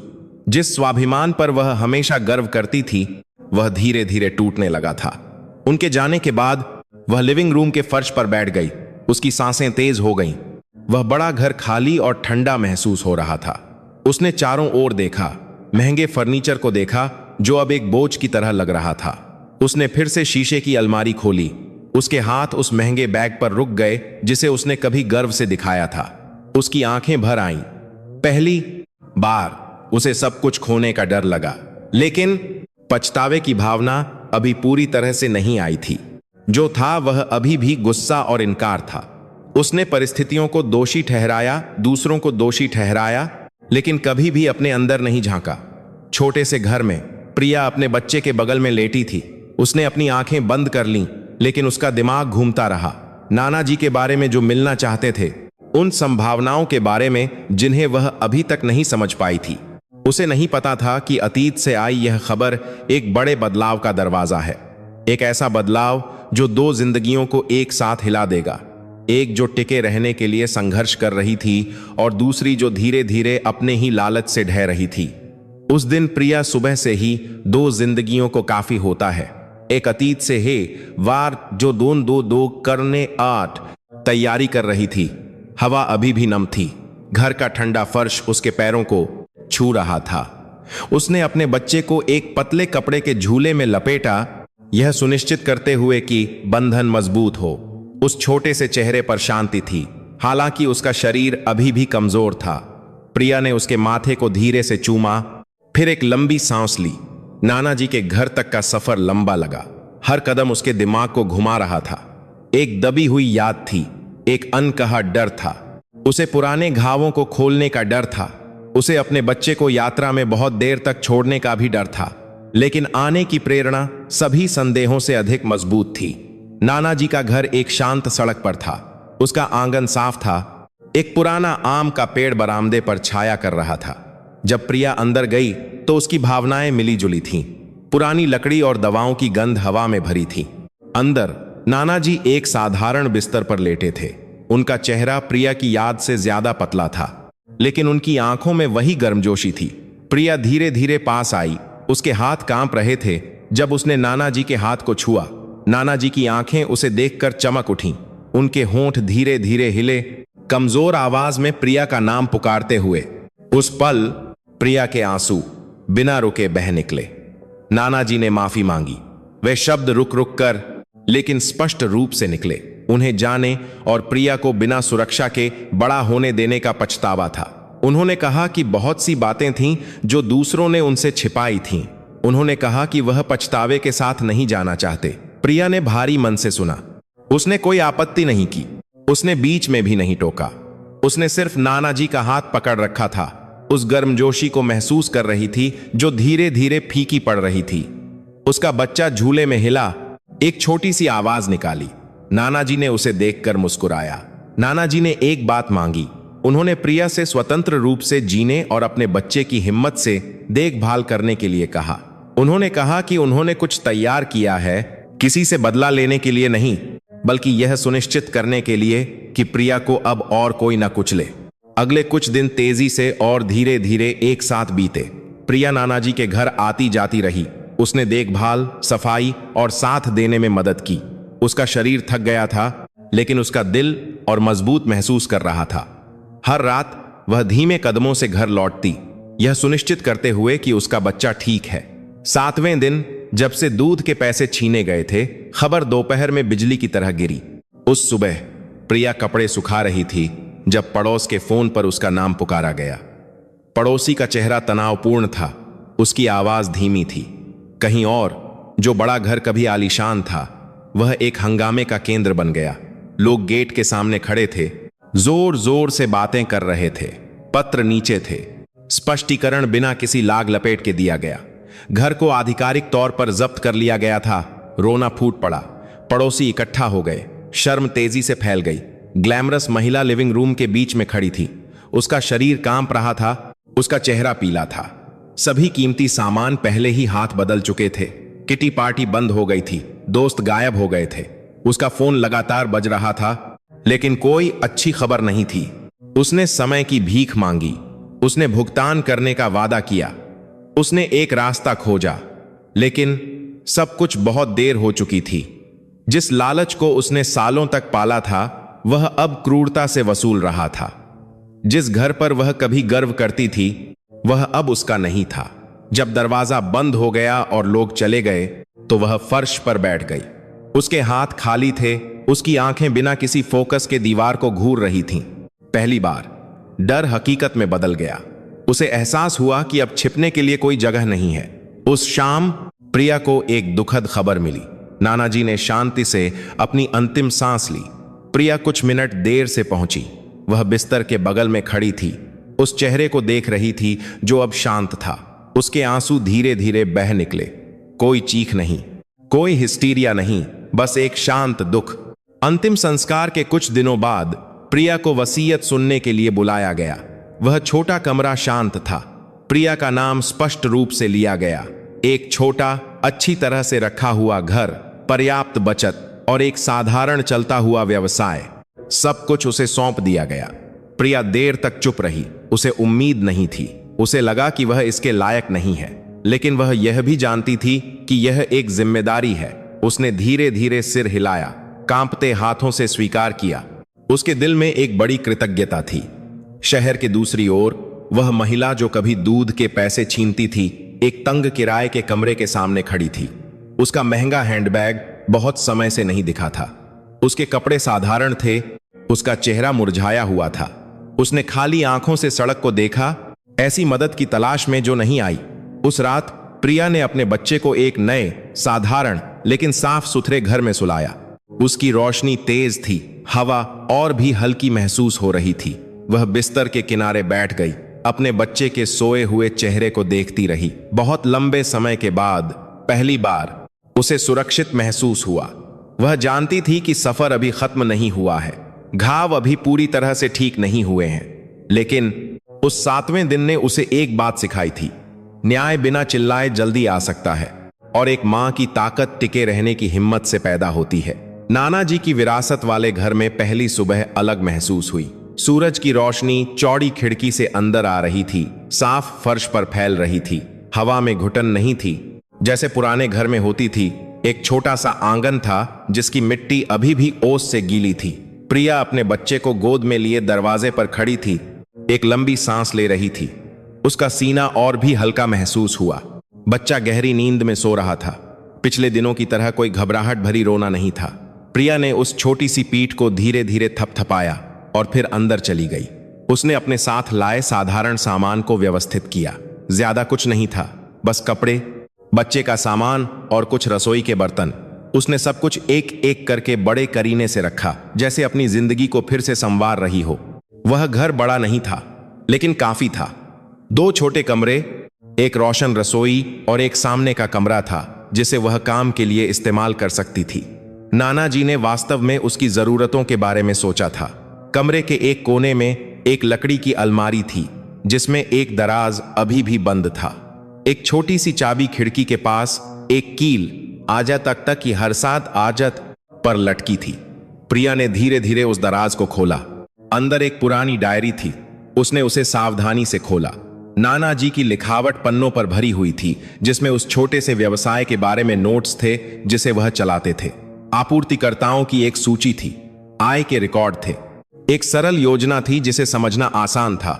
जिस स्वाभिमान पर वह हमेशा गर्व करती थी वह धीरे धीरे टूटने लगा था। उनके जाने के बाद वह लिविंग रूम के फर्श पर बैठ गई। उसकी सांसें तेज हो गईं। वह बड़ा घर खाली और ठंडा महसूस हो रहा था। उसने चारों ओर देखा, महंगे फर्नीचर को देखा जो अब एक बोझ की तरह लग रहा था। उसने फिर से शीशे की अलमारी खोली। उसके हाथ उस महंगे बैग पर रुक गए जिसे उसने कभी गर्व से दिखाया था। उसकी आंखें भर आईं। पहली बार उसे सब कुछ खोने का डर लगा, लेकिन पछतावे की भावना अभी पूरी तरह से नहीं आई थी। जो था वह अभी भी गुस्सा और इनकार था। उसने परिस्थितियों को दोषी ठहराया, दूसरों को दोषी ठहराया, लेकिन कभी भी अपने अंदर नहीं झांका। छोटे से घर में प्रिया अपने बच्चे के बगल में लेटी थी। उसने अपनी आंखें बंद कर लीं, लेकिन उसका दिमाग घूमता रहा। नाना जी के बारे में जो मिलना चाहते थे, उन संभावनाओं के बारे में जिन्हें वह अभी तक नहीं समझ पाई थी। उसे नहीं पता था कि अतीत से आई यह खबर एक बड़े बदलाव का दरवाजा है। एक ऐसा बदलाव जो दो जिंदगियों को एक साथ हिला देगा। एक जो टिके रहने के लिए संघर्ष कर रही थी और दूसरी जो धीरे धीरे अपने ही लालच से ढह रही थी। उस दिन प्रिया सुबह से ही दो जिंदगियों को काफी होता है। एक अतीत से है वार जो दोन दो दो करने आठ तैयारी कर रही थी। हवा अभी भी नम थी। घर का ठंडा फर्श उसके पैरों को छू रहा था। उसने अपने बच्चे को एक पतले कपड़े के झूले में लपेटा, यह सुनिश्चित करते हुए कि बंधन मजबूत हो। उस छोटे से चेहरे पर शांति थी, हालांकि उसका शरीर अभी भी कमजोर था। प्रिया ने उसके माथे को धीरे से चूमा, फिर एक लंबी सांस ली। नाना जी के घर तक का सफर लंबा लगा। हर कदम उसके दिमाग को घुमा रहा था। एक दबी हुई याद थी, एक अनकहा डर था। उसे पुराने घावों को खोलने का डर था। उसे अपने बच्चे को यात्रा में बहुत देर तक छोड़ने का भी डर था। लेकिन आने की प्रेरणा सभी संदेहों से अधिक मजबूत थी। नाना जी का घर एक शांत सड़क पर था। उसका आंगन साफ था। एक पुराना आम का पेड़ बरामदे पर छाया कर रहा था। जब प्रिया अंदर गई तो उसकी भावनाएं मिली जुली थीं। पुरानी लकड़ी और दवाओं की गंध हवा में भरी थी। अंदर नाना जी एक साधारण बिस्तर पर लेटे थे। उनका चेहरा प्रिया की याद से ज्यादा पतला था, लेकिन उनकी आंखों में वही गर्मजोशी थी। प्रिया धीरे धीरे पास आई। उसके हाथ कांप रहे थे। जब उसने नाना जी के हाथ को छुआ, नाना जी की आंखें उसे देखकर चमक उठीं। उनके होंठ धीरे धीरे हिले, कमजोर आवाज में प्रिया का नाम पुकारते हुए। उस पल प्रिया के आंसू बिना रुके बह निकले। नाना जी ने माफी मांगी। वे शब्द रुक रुक कर लेकिन स्पष्ट रूप से निकले। उन्हें जाने और प्रिया को बिना सुरक्षा के बड़ा होने देने का पछतावा था। उन्होंने कहा कि बहुत सी बातें थीं जो दूसरों ने उनसे छिपाई थीं। उन्होंने कहा कि वह पछतावे के साथ नहीं जाना चाहते। प्रिया ने भारी मन से सुना। उसने कोई आपत्ति नहीं की। उसने बीच में भी नहीं टोका। उसने सिर्फ नाना जी का हाथ पकड़ रखा था। उस गर्मजोशी को महसूस कर रही थी जो धीरे धीरे फीकी पड़ रही थी। उसका बच्चा झूले में हिला। एक छोटी सी आवाज निकाली। नाना जी ने उसे देखकर मुस्कुराया। नाना जी ने एक बात मांगी। उन्होंने प्रिया से स्वतंत्र रूप से जीने और अपने बच्चे की हिम्मत से देखभाल करने के लिए कहा। उन्होंने कहा कि उन्होंने कुछ तैयार किया है, किसी से बदला लेने के लिए नहीं, बल्कि यह सुनिश्चित करने के लिए कि प्रिया को अब और कोई न कुचले। अगले कुछ दिन तेजी से और धीरे धीरे एक साथ बीते। प्रिया नाना जी के घर आती जाती रही। उसने देखभाल, सफाई और साथ देने में मदद की। उसका शरीर थक गया था, लेकिन उसका दिल और मजबूत महसूस कर रहा था। हर रात वह धीमे कदमों से घर लौटती, यह सुनिश्चित करते हुए कि उसका बच्चा ठीक है। 7वें दिन जब से दूध के पैसे छीने गए थे, खबर दोपहर में बिजली की तरह गिरी। उस सुबह प्रिया कपड़े सुखा रही थी जब पड़ोस के फोन पर उसका नाम पुकारा गया। पड़ोसी का चेहरा तनावपूर्ण था, उसकी आवाज धीमी थी। कहीं और जो बड़ा घर कभी आलीशान था, वह एक हंगामे का केंद्र बन गया। लोग गेट के सामने खड़े थे, जोर जोर से बातें कर रहे थे। पत्र नीचे थे, स्पष्टीकरण बिना किसी लाग लपेट के दिया गया। घर को आधिकारिक तौर पर जब्त कर लिया गया था। रोना फूट पड़ा। पड़ोसी इकट्ठा हो गए। शर्म तेजी से फैल गई। ग्लैमरस महिला लिविंग रूम के बीच में खड़ी थी। उसका शरीर कांप रहा था, उसका चेहरा पीला था। सभी कीमती सामान पहले ही हाथ बदल चुके थे। किटी पार्टी बंद हो गई थी, दोस्त गायब हो गए थे। उसका फोन लगातार बज रहा था, लेकिन कोई अच्छी खबर नहीं थी। उसने समय की भीख मांगी, उसने भुगतान करने का वादा किया, उसने एक रास्ता खोजा, लेकिन सब कुछ बहुत देर हो चुकी थी। जिस लालच को उसने सालों तक पाला था, वह अब क्रूरता से वसूल रहा था। जिस घर पर वह कभी गर्व करती थी, वह अब उसका नहीं था। जब दरवाजा बंद हो गया और लोग चले गए, तो वह फर्श पर बैठ गई। उसके हाथ खाली थे, उसकी आंखें बिना किसी फोकस के दीवार को घूर रही थीं। पहली बार डर हकीकत में बदल गया। उसे एहसास हुआ कि अब छिपने के लिए कोई जगह नहीं है। उस शाम प्रिया को एक दुखद खबर मिली। नानाजी ने शांति से अपनी अंतिम सांस ली। प्रिया कुछ मिनट देर से पहुंची। वह बिस्तर के बगल में खड़ी थी, उस चेहरे को देख रही थी जो अब शांत था। उसके आंसू धीरे धीरे बह निकले। कोई चीख नहीं, कोई हिस्टीरिया नहीं, बस एक शांत दुख। अंतिम संस्कार के कुछ दिनों बाद प्रिया को वसीयत सुनने के लिए बुलाया गया। वह छोटा कमरा शांत था। प्रिया का नाम स्पष्ट रूप से लिया गया। एक छोटा, अच्छी तरह से रखा हुआ घर, पर्याप्त बचत और एक साधारण चलता हुआ व्यवसाय, सब कुछ उसे सौंप दिया गया। प्रिया देर तक चुप रही। उसे उम्मीद नहीं थी। उसे लगा कि वह इसके लायक नहीं है, लेकिन वह यह भी जानती थी कि यह एक जिम्मेदारी है। उसने धीरे धीरे सिर हिलाया, कांपते हाथों से स्वीकार किया। उसके दिल में एक बड़ी कृतज्ञता थी। शहर के दूसरी ओर वह महिला जो कभी दूध के पैसे छीनती थी, एक तंग किराए के कमरे के सामने खड़ी थी। उसका महंगा हैंडबैग बहुत समय से नहीं दिखा था। उसके कपड़े साधारण थे, उसका चेहरा मुरझाया हुआ था। उसने खाली आंखों से सड़क को देखा, ऐसी मदद की तलाश में जो नहीं आई। उस रात प्रिया ने अपने बच्चे को एक नए, साधारण लेकिन साफ सुथरे घर में सुलाया। उसकी रोशनी तेज थी, हवा और भी हल्की महसूस हो रही थी। वह बिस्तर के किनारे बैठ गई, अपने बच्चे के सोए हुए चेहरे को देखती रही। बहुत लंबे समय के बाद पहली बार उसे सुरक्षित महसूस हुआ। वह जानती थी कि सफर अभी खत्म नहीं हुआ है, घाव अभी पूरी तरह से ठीक नहीं हुए हैं। लेकिन उस 7वें दिन ने उसे एक बात सिखाई थी, न्याय बिना चिल्लाए जल्दी आ सकता है, और एक मां की ताकत टिके रहने की हिम्मत से पैदा होती है। नाना जी की विरासत वाले घर में पहली सुबह अलग महसूस हुई। सूरज की रोशनी चौड़ी खिड़की से अंदर आ रही थी, साफ फर्श पर फैल रही थी। हवा में घुटन नहीं थी जैसे पुराने घर में होती थी। एक छोटा सा आंगन था जिसकी मिट्टी अभी भी ओस से गीली थी। प्रिया अपने बच्चे को गोद में लिए दरवाजे पर खड़ी थी, एक लंबी सांस ले रही थी। उसका सीना और भी हल्का महसूस हुआ। बच्चा गहरी नींद में सो रहा था। पिछले दिनों की तरह कोई घबराहट भरी रोना नहीं था। प्रिया ने उस छोटी सी पीठ को धीरे धीरे थपथपाया और फिर अंदर चली गई। उसने अपने साथ लाए साधारण सामान को व्यवस्थित किया। ज्यादा कुछ नहीं था, बस कपड़े, बच्चे का सामान और कुछ रसोई के बर्तन। उसने सब कुछ एक एक करके बड़े करीने से रखा, जैसे अपनी जिंदगी को फिर से संवार रही हो। वह घर बड़ा नहीं था, लेकिन काफी था। 2 छोटे कमरे, एक रोशन रसोई और एक सामने का कमरा था जिसे वह काम के लिए इस्तेमाल कर सकती थी। नाना जी ने वास्तव में उसकी जरूरतों के बारे में सोचा था। कमरे के एक कोने में एक लकड़ी की अलमारी थी जिसमें एक दराज अभी भी बंद था। एक छोटी सी चाबी खिड़की के पास एक कील आजत तक की हरसाद आजत पर लटकी थी। प्रिया ने धीरे धीरे उस दराज को खोला। अंदर एक पुरानी डायरी थी। उसने उसे सावधानी से खोला। नाना जी की लिखावट पन्नों पर भरी हुई थी, जिसमें उस छोटे से व्यवसाय के बारे में नोट्स थे जिसे वह चलाते थे। आपूर्तिकर्ताओं की एक सूची थी, आय के रिकॉर्ड थे, एक सरल योजना थी जिसे समझना आसान था।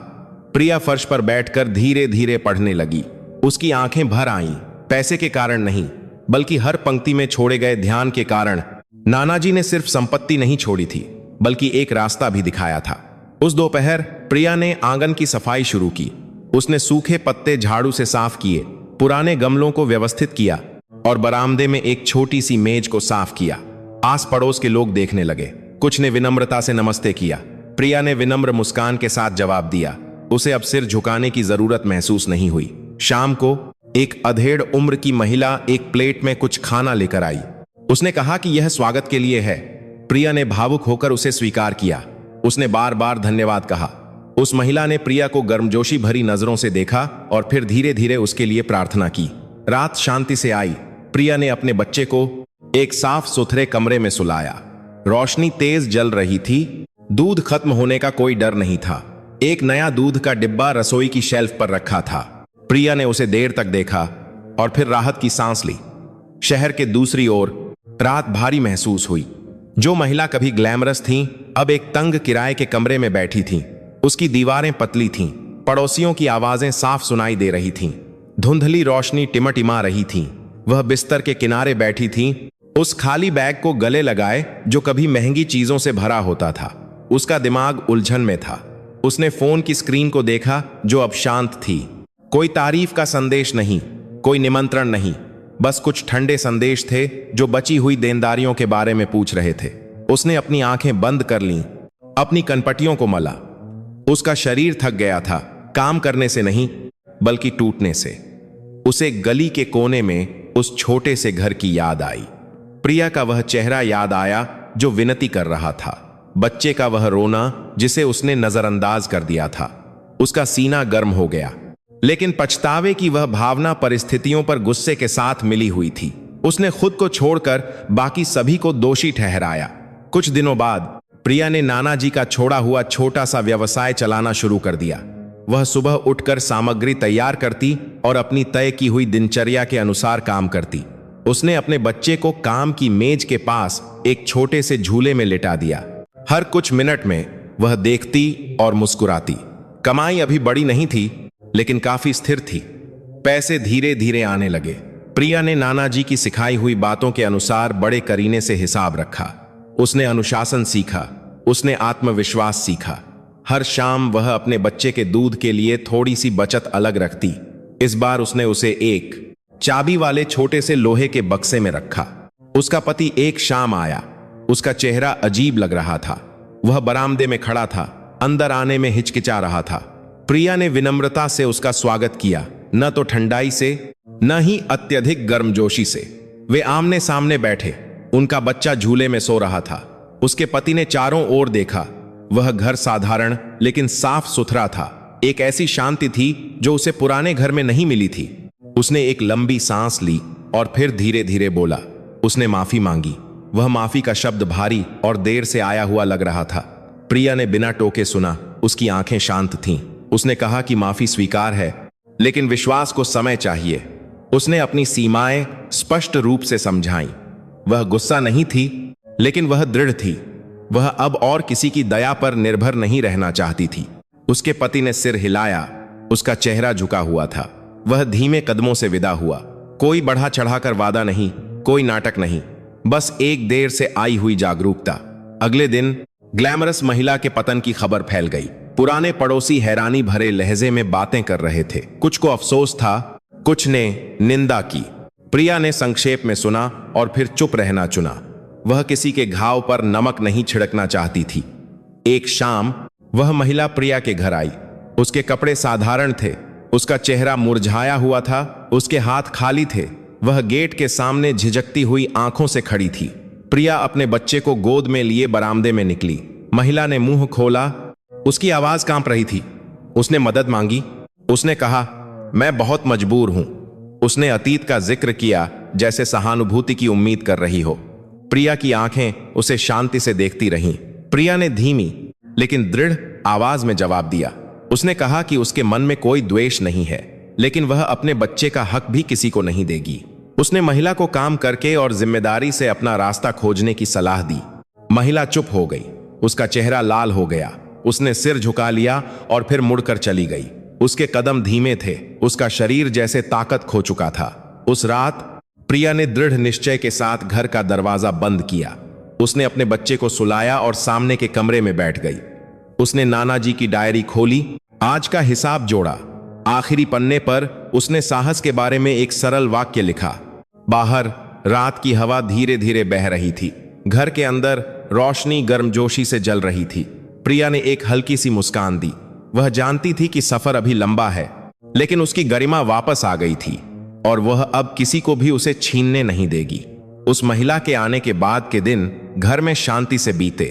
प्रिया फर्श पर बैठकर धीरे धीरे पढ़ने लगी। उसकी आंखें भर आईं, पैसे के कारण नहीं, बल्कि हर पंक्ति में छोड़े गए ध्यान के कारण। नाना जी ने सिर्फ संपत्ति नहीं छोड़ी थी, बल्कि एक रास्ता भी दिखाया था। उस दोपहर प्रिया ने आंगन की सफाई शुरू की। उसने सूखे पत्ते झाड़ू से साफ किए, पुराने गमलों को व्यवस्थित किया और बरामदे में एक छोटी सी मेज को साफ किया। आस पड़ोस के लोग देखने लगे। कुछ ने विनम्रता से नमस्ते किया। प्रिया ने विनम्र मुस्कान के साथ जवाब दिया। उसे अब सिर झुकाने की जरूरत महसूस नहीं हुई। शाम को एक अधेड़ उम्र की महिला एक प्लेट में कुछ खाना लेकर आई। उसने कहा कि यह स्वागत के लिए है। प्रिया ने भावुक होकर उसे स्वीकार किया। उसने बार बार धन्यवाद कहा। उस महिला ने प्रिया को गर्मजोशी भरी नजरों से देखा और फिर धीरे धीरे उसके लिए प्रार्थना की। रात शांति से आई। प्रिया ने अपने बच्चे को एक साफ सुथरे कमरे में सुलाया। रोशनी तेज जल रही थी। दूध खत्म होने का कोई डर नहीं था। एक नया दूध का डिब्बा रसोई की शेल्फ पर रखा था। प्रिया ने उसे देर तक देखा और फिर राहत की सांस ली। शहर के दूसरी ओर रात भारी महसूस हुई। जो महिला कभी ग्लैमरस थी, अब एक तंग किराए के कमरे में बैठी थी। उसकी दीवारें पतली थीं। पड़ोसियों की आवाजें साफ सुनाई दे रही थीं। धुंधली रोशनी टिमटिमा रही थी। वह बिस्तर के किनारे बैठी थी, उस खाली बैग को गले लगाए जो कभी महंगी चीजों से भरा होता था। उसका दिमाग उलझन में था। उसने फोन की स्क्रीन को देखा जो अब शांत थी। कोई तारीफ का संदेश नहीं, कोई निमंत्रण नहीं, बस कुछ ठंडे संदेश थे जो बची हुई देनदारियों के बारे में पूछ रहे थे। उसने अपनी आंखें बंद कर लीं, अपनी कनपटियों को मला। उसका शरीर थक गया था, काम करने से नहीं बल्कि टूटने से। उसे गली के कोने में उस छोटे से घर की याद आई। प्रिया का वह चेहरा याद आया जो विनती कर रहा था। बच्चे का वह रोना जिसे उसने नजरअंदाज कर दिया था। उसका सीना गर्म हो गया, लेकिन पछतावे की वह भावना परिस्थितियों पर गुस्से के साथ मिली हुई थी। उसने खुद को छोड़कर बाकी सभी को दोषी ठहराया। कुछ दिनों बाद प्रिया ने नाना जी का छोड़ा हुआ छोटा सा व्यवसाय चलाना शुरू कर दिया। वह सुबह उठकर सामग्री तैयार करती और अपनी तय की हुई दिनचर्या के अनुसार काम करती। उसने अपने बच्चे को काम की मेज के पास एक छोटे से झूले में लिटा दिया। हर कुछ मिनट में वह देखती और मुस्कुराती। कमाई अभी बड़ी नहीं थी, लेकिन काफी स्थिर थी। पैसे धीरे धीरे आने लगे। प्रिया ने नाना जी की सिखाई हुई बातों के अनुसार बड़े करीने से हिसाब रखा। उसने अनुशासन सीखा। उसने आत्मविश्वास सीखा। हर शाम वह अपने बच्चे के दूध के लिए थोड़ी सी बचत अलग रखती। इस बार उसने उसे एक चाबी वाले छोटे से लोहे के बक्से में रखा। उसका पति एक शाम आया। उसका चेहरा अजीब लग रहा था। वह बरामदे में खड़ा था, अंदर आने में हिचकिचा रहा था। प्रिया ने विनम्रता से उसका स्वागत किया, न तो ठंडाई से न ही अत्यधिक गर्मजोशी से। वे आमने सामने बैठे। उनका बच्चा झूले में सो रहा था। उसके पति ने चारों ओर देखा। वह घर साधारण लेकिन साफ सुथरा था। एक ऐसी शांति थी जो उसे पुराने घर में नहीं मिली थी। उसने एक लंबी सांस ली और फिर धीरे धीरे बोला। उसने माफी मांगी। वह माफी का शब्द भारी और देर से आया हुआ लग रहा था। प्रिया ने बिना टोके सुना। उसकी आंखें शांत थीं। उसने कहा कि माफी स्वीकार है, लेकिन विश्वास को समय चाहिए। उसने अपनी सीमाएं स्पष्ट रूप से समझाईं। वह गुस्सा नहीं थी, लेकिन वह दृढ़ थी। वह अब और किसी की दया पर निर्भर नहीं रहना चाहती थी। उसके पति ने सिर हिलाया। उसका चेहरा झुका हुआ था। वह धीमे कदमों से विदा हुआ। कोई बढ़ा चढ़ाकर वादा नहीं, कोई नाटक नहीं, बस एक देर से आई हुई जागरूकता। अगले दिन ग्लैमरस महिला के पतन की खबर फैल गई। पुराने पड़ोसी हैरानी भरे लहजे में बातें कर रहे थे। कुछ को अफसोस था, कुछ ने निंदा की। प्रिया ने संक्षेप में सुना और फिर चुप रहना चुना। वह किसी के घाव पर नमक नहीं छिड़कना चाहती थी। एक शाम वह महिला प्रिया के घर आई। उसके कपड़े साधारण थे। उसका चेहरा मुरझाया हुआ था। उसके हाथ खाली थे। वह गेट के सामने झिझकती हुई आंखों से खड़ी थी। प्रिया अपने बच्चे को गोद में लिए बरामदे में निकली। महिला ने मुंह खोला। उसकी आवाज कांप रही थी। उसने मदद मांगी। उसने कहा, मैं बहुत मजबूर हूं। उसने अतीत का जिक्र किया, जैसे सहानुभूति की उम्मीद कर रही हो। प्रिया की आंखें उसे शांति से देखती रहीं। प्रिया ने धीमी लेकिन दृढ़ आवाज में जवाब दिया। उसने कहा कि उसके मन में कोई द्वेष नहीं है, लेकिन वह अपने बच्चे का हक भी किसी को नहीं देगी। उसने महिला को काम करके और जिम्मेदारी से अपना रास्ता खोजने की सलाह दी। महिला चुप हो गई। उसका चेहरा लाल हो गया। उसने सिर झुका लिया और फिर मुड़कर चली गई। उसके कदम धीमे थे। उसका शरीर जैसे ताकत खो चुका था। उस रात प्रिया ने दृढ़ निश्चय के साथ घर का दरवाजा बंद किया। उसने अपने बच्चे को सुलाया और सामने के कमरे में बैठ गई। उसने नाना जी की डायरी खोली, आज का हिसाब जोड़ा। आखिरी पन्ने पर उसने साहस के बारे में एक सरल वाक्य लिखा। बाहर रात की हवा धीरे धीरे बह रही थी। घर के अंदर रोशनी गर्मजोशी से जल रही थी। प्रिया ने एक हल्की सी मुस्कान दी। वह जानती थी कि सफर अभी लंबा है, लेकिन उसकी गरिमा वापस आ गई थी और वह अब किसी को भी उसे छीनने नहीं देगी। उस महिला के आने के बाद के दिन घर में शांति से बीते।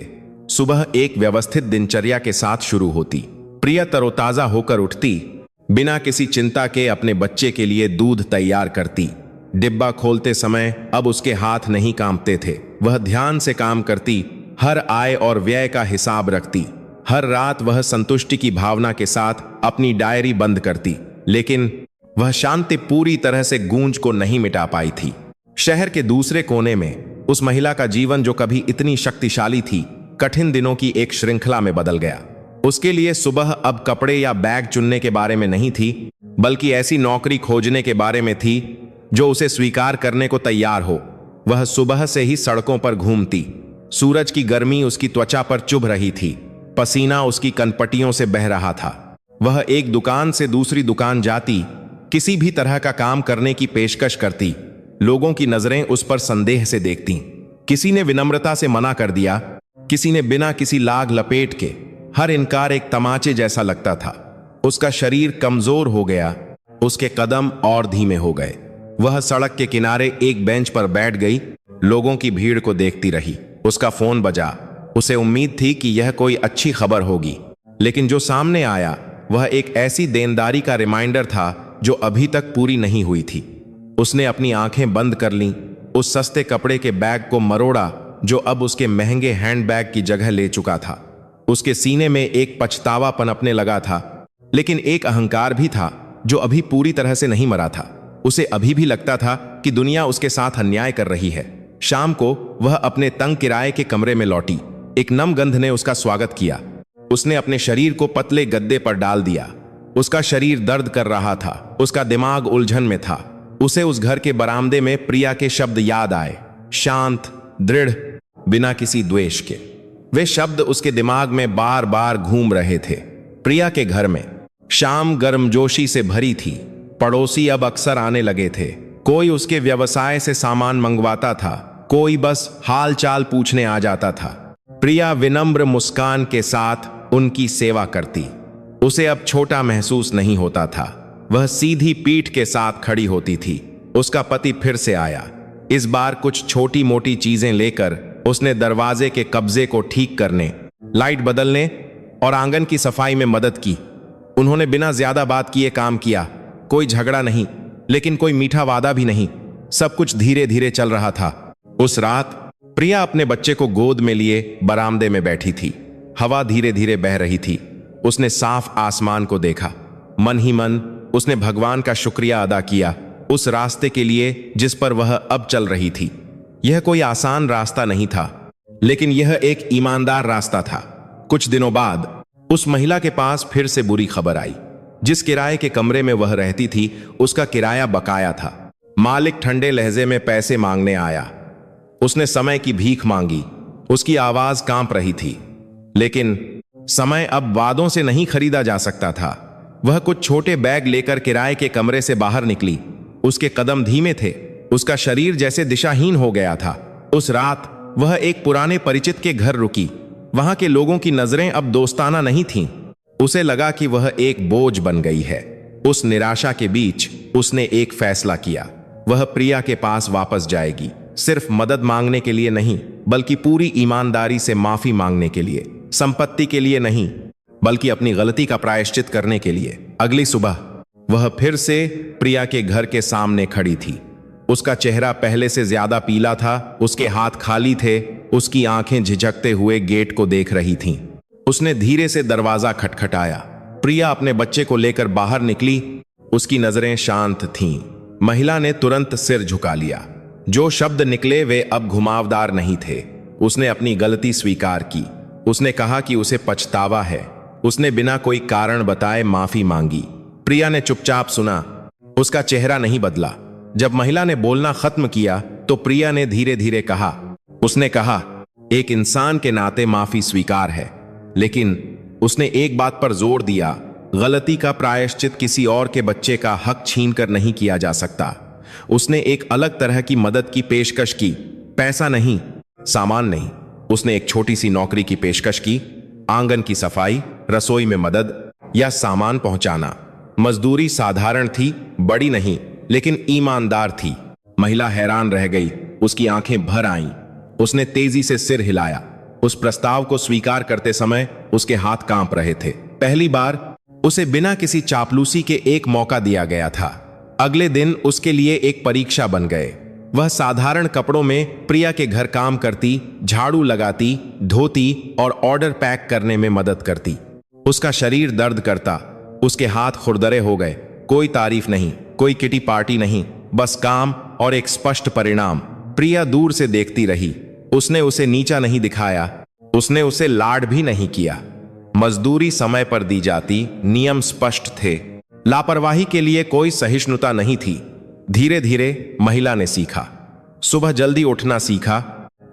सुबह एक व्यवस्थित दिनचर्या के साथ शुरू होती। प्रिया तरोताजा होकर उठती, बिना किसी चिंता के अपने बच्चे के लिए दूध तैयार करती। डिब्बा खोलते समय अब उसके हाथ नहीं कांपते थे। वह ध्यान से काम करती, हर आय और व्यय का हिसाब रखती। हर रात वह संतुष्टि की भावना के साथ अपनी डायरी बंद करती, लेकिन वह शांति पूरी तरह से गूंज को नहीं मिटा पाई थी। शहर के दूसरे कोने में उस महिला का जीवन, जो कभी इतनी शक्तिशाली थी, कठिन दिनों की एक श्रृंखला में बदल गया। उसके लिए सुबह अब कपड़े या बैग चुनने के बारे में नहीं थी, बल्कि ऐसी नौकरी खोजने के बारे में थी जो उसे स्वीकार करने को तैयार हो। वह सुबह से ही सड़कों पर घूमती। सूरज की गर्मी उसकी त्वचा पर चुभ रही थी, पसीना उसकी कनपटियों से बह रहा था। वह एक दुकान से दूसरी दुकान जाती, किसी भी तरह का काम करने की पेशकश करती। लोगों की नजरें उस पर संदेह से देखती। किसी ने विनम्रता से मना कर दिया, किसी ने बिना किसी लाग लपेट के। हर इनकार एक तमाचे जैसा लगता था। उसका शरीर कमजोर हो गया, उसके कदम और धीमे हो गए। वह सड़क के किनारे एक बेंच पर बैठ गई, लोगों की भीड़ को देखती रही। उसका फोन बजा। उसे उम्मीद थी कि यह कोई अच्छी खबर होगी, लेकिन जो सामने आया वह एक ऐसी देनदारी का रिमाइंडर था जो अभी तक पूरी नहीं हुई थी। उसने अपनी आंखें बंद कर लीं, उस सस्ते कपड़े के बैग को मरोड़ा जो अब उसके महंगे हैंडबैग की जगह ले चुका था। उसके सीने में एक पछतावा पनपने लगा था, लेकिन एक अहंकार भी था जो अभी पूरी तरह से नहीं मरा था। उसे अभी भी लगता था कि दुनिया उसके साथ अन्याय कर रही है। शाम को वह अपने तंग किराए के कमरे में लौटी। एक नम गंध ने उसका स्वागत किया। उसने अपने शरीर को पतले गद्दे पर डाल दिया। उसका शरीर दर्द कर रहा था, उसका दिमाग उलझन में था। उसे उस घर के बरामदे में प्रिया के शब्द याद आए, शांत, दृढ़, बिना किसी द्वेष के। वे शब्द उसके दिमाग में बार बार घूम रहे थे। प्रिया के घर में शाम गर्मजोशी से भरी थी। पड़ोसी अब अक्सर आने लगे थे। कोई उसके व्यवसाय से सामान मंगवाता था, कोई बस हाल चाल पूछने आ जाता था। प्रिया विनम्र मुस्कान के साथ उनकी सेवा करती। उसे अब छोटा महसूस नहीं होता था। वह सीधी पीठ के साथ खड़ी होती थी। उसका पति फिर से आया। इस बार कुछ छोटी मोटी चीजें लेकर उसने दरवाजे के कब्जे को ठीक करने, लाइट बदलने और आंगन की सफाई में मदद की। उन्होंने बिना ज्यादा बात किए काम किया। कोई झगड़ा नहीं, लेकिन कोई मीठा वादा भी नहीं। सब कुछ धीरे धीरे चल रहा था। उस रात प्रिया अपने बच्चे को गोद में लिए बरामदे में बैठी थी। हवा धीरे धीरे बह रही थी। उसने साफ आसमान को देखा। मन ही मन उसने भगवान का शुक्रिया अदा किया उस रास्ते के लिए जिस पर वह अब चल रही थी। यह कोई आसान रास्ता नहीं था, लेकिन यह एक ईमानदार रास्ता था। कुछ दिनों बाद उस महिला के पास फिर से बुरी खबर आई। जिस किराए के कमरे में वह रहती थी, उसका किराया बकाया था। मालिक ठंडे लहजे में पैसे मांगने आया। उसने समय की भीख मांगी। उसकी आवाज कांप रही थी, लेकिन समय अब वादों से नहीं खरीदा जा सकता था। वह कुछ छोटे बैग लेकर किराए के कमरे से बाहर निकली। उसके कदम धीमे थे, उसका शरीर जैसे दिशाहीन हो गया था। उस रात वह एक पुराने परिचित के घर रुकी। वहां के लोगों की नजरें अब दोस्ताना नहीं थीं। उसे लगा कि वह एक बोझ बन गई है। उस निराशा के बीच उसने एक फैसला किया। वह प्रिया के पास वापस जाएगी, सिर्फ मदद मांगने के लिए नहीं, बल्कि पूरी ईमानदारी से माफी मांगने के लिए। संपत्ति के लिए नहीं, बल्कि अपनी गलती का प्रायश्चित करने के लिए। अगली सुबह वह फिर से प्रिया के घर के सामने खड़ी थी। उसका चेहरा पहले से ज्यादा पीला था, उसके हाथ खाली थे, उसकी आंखें झिझकते हुए गेट को देख रही थीं। उसने धीरे से दरवाजा खटखटाया। प्रिया अपने बच्चे को लेकर बाहर निकली। उसकी नजरें शांत थीं। महिला ने तुरंत सिर झुका लिया। जो शब्द निकले वे अब घुमावदार नहीं थे। उसने अपनी गलती स्वीकार की। उसने कहा कि उसे पछतावा है। उसने बिना कोई कारण बताए माफी मांगी। प्रिया ने चुपचाप सुना। उसका चेहरा नहीं बदला। जब महिला ने बोलना खत्म किया तो प्रिया ने धीरे धीरे कहा, उसने कहा, एक इंसान के नाते माफी स्वीकार है, लेकिन उसने एक बात पर जोर दिया, गलती का प्रायश्चित किसी और के बच्चे का हक छीनकर नहीं किया जा सकता। उसने एक अलग तरह की मदद की पेशकश की। पैसा नहीं, सामान नहीं, उसने एक छोटी सी नौकरी की पेशकश की। आंगन की सफाई, रसोई में मदद या सामान पहुंचाना। मजदूरी साधारण थी, बड़ी नहीं, लेकिन ईमानदार थी। महिला हैरान रह गई, उसकी आंखें भर आईं। उसने तेजी से सिर हिलाया। उस प्रस्ताव को स्वीकार करते समय उसके हाथ कांप रहे थे। पहली बार उसे बिना किसी चापलूसी के एक मौका दिया गया था। अगले दिन उसके लिए एक परीक्षा बन गए। वह साधारण कपड़ों में प्रिया के घर काम करती, झाड़ू लगाती, धोती और ऑर्डर पैक करने में मदद करती। उसका शरीर दर्द करता, उसके हाथ खुरदरे हो गए। कोई तारीफ नहीं, कोई किटी पार्टी नहीं, बस काम और एक स्पष्ट परिणाम। प्रिया दूर से देखती रही। उसने उसे नीचा नहीं दिखाया, उसने उसे लाड भी नहीं किया। मजदूरी समय पर दी जाती, नियम स्पष्ट थे। लापरवाही के लिए कोई सहिष्णुता नहीं थी। धीरे धीरे महिला ने सीखा। सुबह जल्दी उठना सीखा,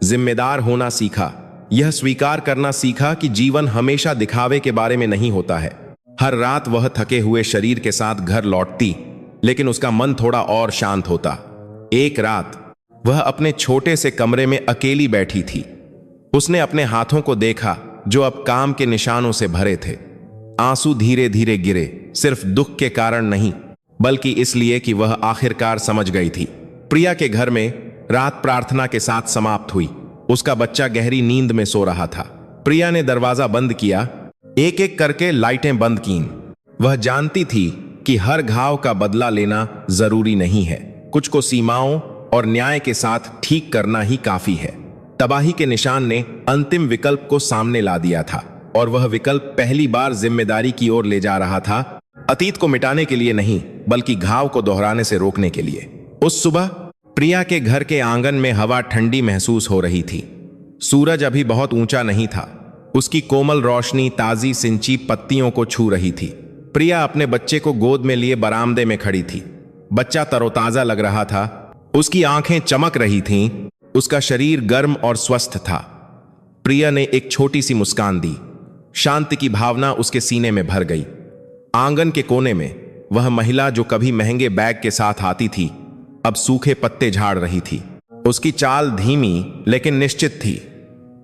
जिम्मेदार होना सीखा, यह स्वीकार करना सीखा कि जीवन हमेशा दिखावे के बारे में नहीं होता है। हर रात वह थके हुए शरीर के साथ घर लौटती, लेकिन उसका मन थोड़ा और शांत होता। एक रात वह अपने छोटे से कमरे में अकेली बैठी थी। उसने अपने हाथों को देखा जो अब काम के निशानों से भरे थे। आंसू धीरे धीरे गिरे, सिर्फ दुख के कारण नहीं, बल्कि इसलिए कि वह आखिरकार समझ गई थी। प्रिया के घर में रात प्रार्थना के साथ समाप्त हुई। उसका बच्चा गहरी नींद में सो रहा था। प्रिया ने दरवाजा बंद किया, एक एक करके लाइटें बंद कीं। वह जानती थी कि हर घाव का बदला लेना जरूरी नहीं है। कुछ को सीमाओं और न्याय के साथ ठीक करना ही काफी है। तबाही के निशान ने अंतिम विकल्प को सामने ला दिया था, और वह विकल्प पहली बार जिम्मेदारी की ओर ले जा रहा था। अतीत को मिटाने के लिए नहीं, बल्कि घाव को दोहराने से रोकने के लिए। उस सुबह प्रिया के घर के आंगन में हवा ठंडी महसूस हो रही थी। सूरज अभी बहुत ऊंचा नहीं था। उसकी कोमल रोशनी ताजी सिंची पत्तियों को छू रही थी। प्रिया अपने बच्चे को गोद में लिए बरामदे में खड़ी थी। बच्चा तरोताजा लग रहा था, उसकी आंखें चमक रही थीं, उसका शरीर गर्म और स्वस्थ था। प्रिया ने एक छोटी सी मुस्कान दी। शांति की भावना उसके सीने में भर गई। आंगन के कोने में वह महिला जो कभी महंगे बैग के साथ आती थी, अब सूखे पत्ते झाड़ रही थी। उसकी चाल धीमी लेकिन निश्चित थी।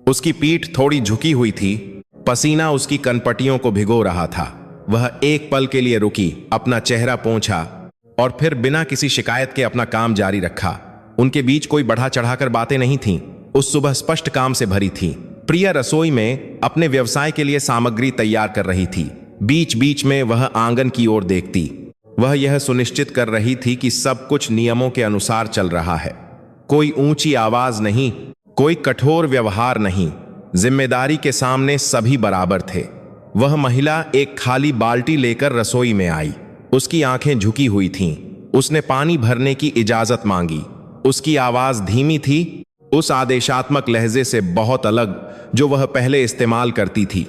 उसकी पीठ थोड़ी झुकी हुई थी, पसीना उसकी कनपटियों को भिगो रहा था। वह एक पल के लिए रुकी, अपना चेहरा पोंछा और फिर बिना किसी शिकायत के अपना काम जारी रखा। उनके बीच कोई बढ़ा चढ़ाकर बातें नहीं थीं। उस सुबह स्पष्ट काम से भरी थी। प्रिया रसोई में अपने व्यवसाय के लिए सामग्री तैयार कर रही थी। बीच बीच में वह आंगन की ओर देखती। वह यह सुनिश्चित कर रही थी कि सब कुछ नियमों के अनुसार चल रहा है। कोई ऊंची आवाज नहीं, कोई कठोर व्यवहार नहीं। जिम्मेदारी के सामने सभी बराबर थे। वह महिला एक खाली बाल्टी लेकर रसोई में आई। उसकी आंखें झुकी हुई थीं। उसने पानी भरने की इजाजत मांगी। उसकी आवाज धीमी थी, उस आदेशात्मक लहजे से बहुत अलग जो वह पहले इस्तेमाल करती थी।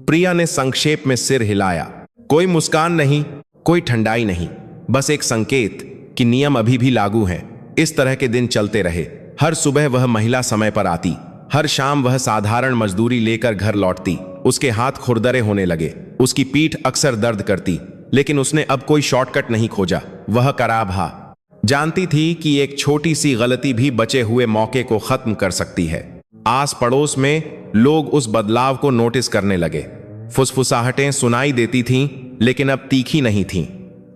प्रिया ने संक्षेप में सिर हिलाया। कोई मुस्कान नहीं, कोई ठंडाई नहीं, बस एक संकेत कि नियम अभी भी लागू हैं। इस तरह के दिन चलते रहे। हर सुबह वह महिला समय पर आती। हर शाम वह साधारण मजदूरी लेकर घर लौटती। उसके हाथ खुरदरे होने लगे, उसकी पीठ अक्सर दर्द करती, लेकिन उसने अब कोई शॉर्टकट नहीं खोजा। वह कराभा जानती थी कि एक छोटी सी गलती भी बचे हुए मौके को खत्म कर सकती है। आस पड़ोस में लोग उस बदलाव को नोटिस करने लगे। फुसफुसाहटें सुनाई देती थीं, लेकिन अब तीखी नहीं थीं।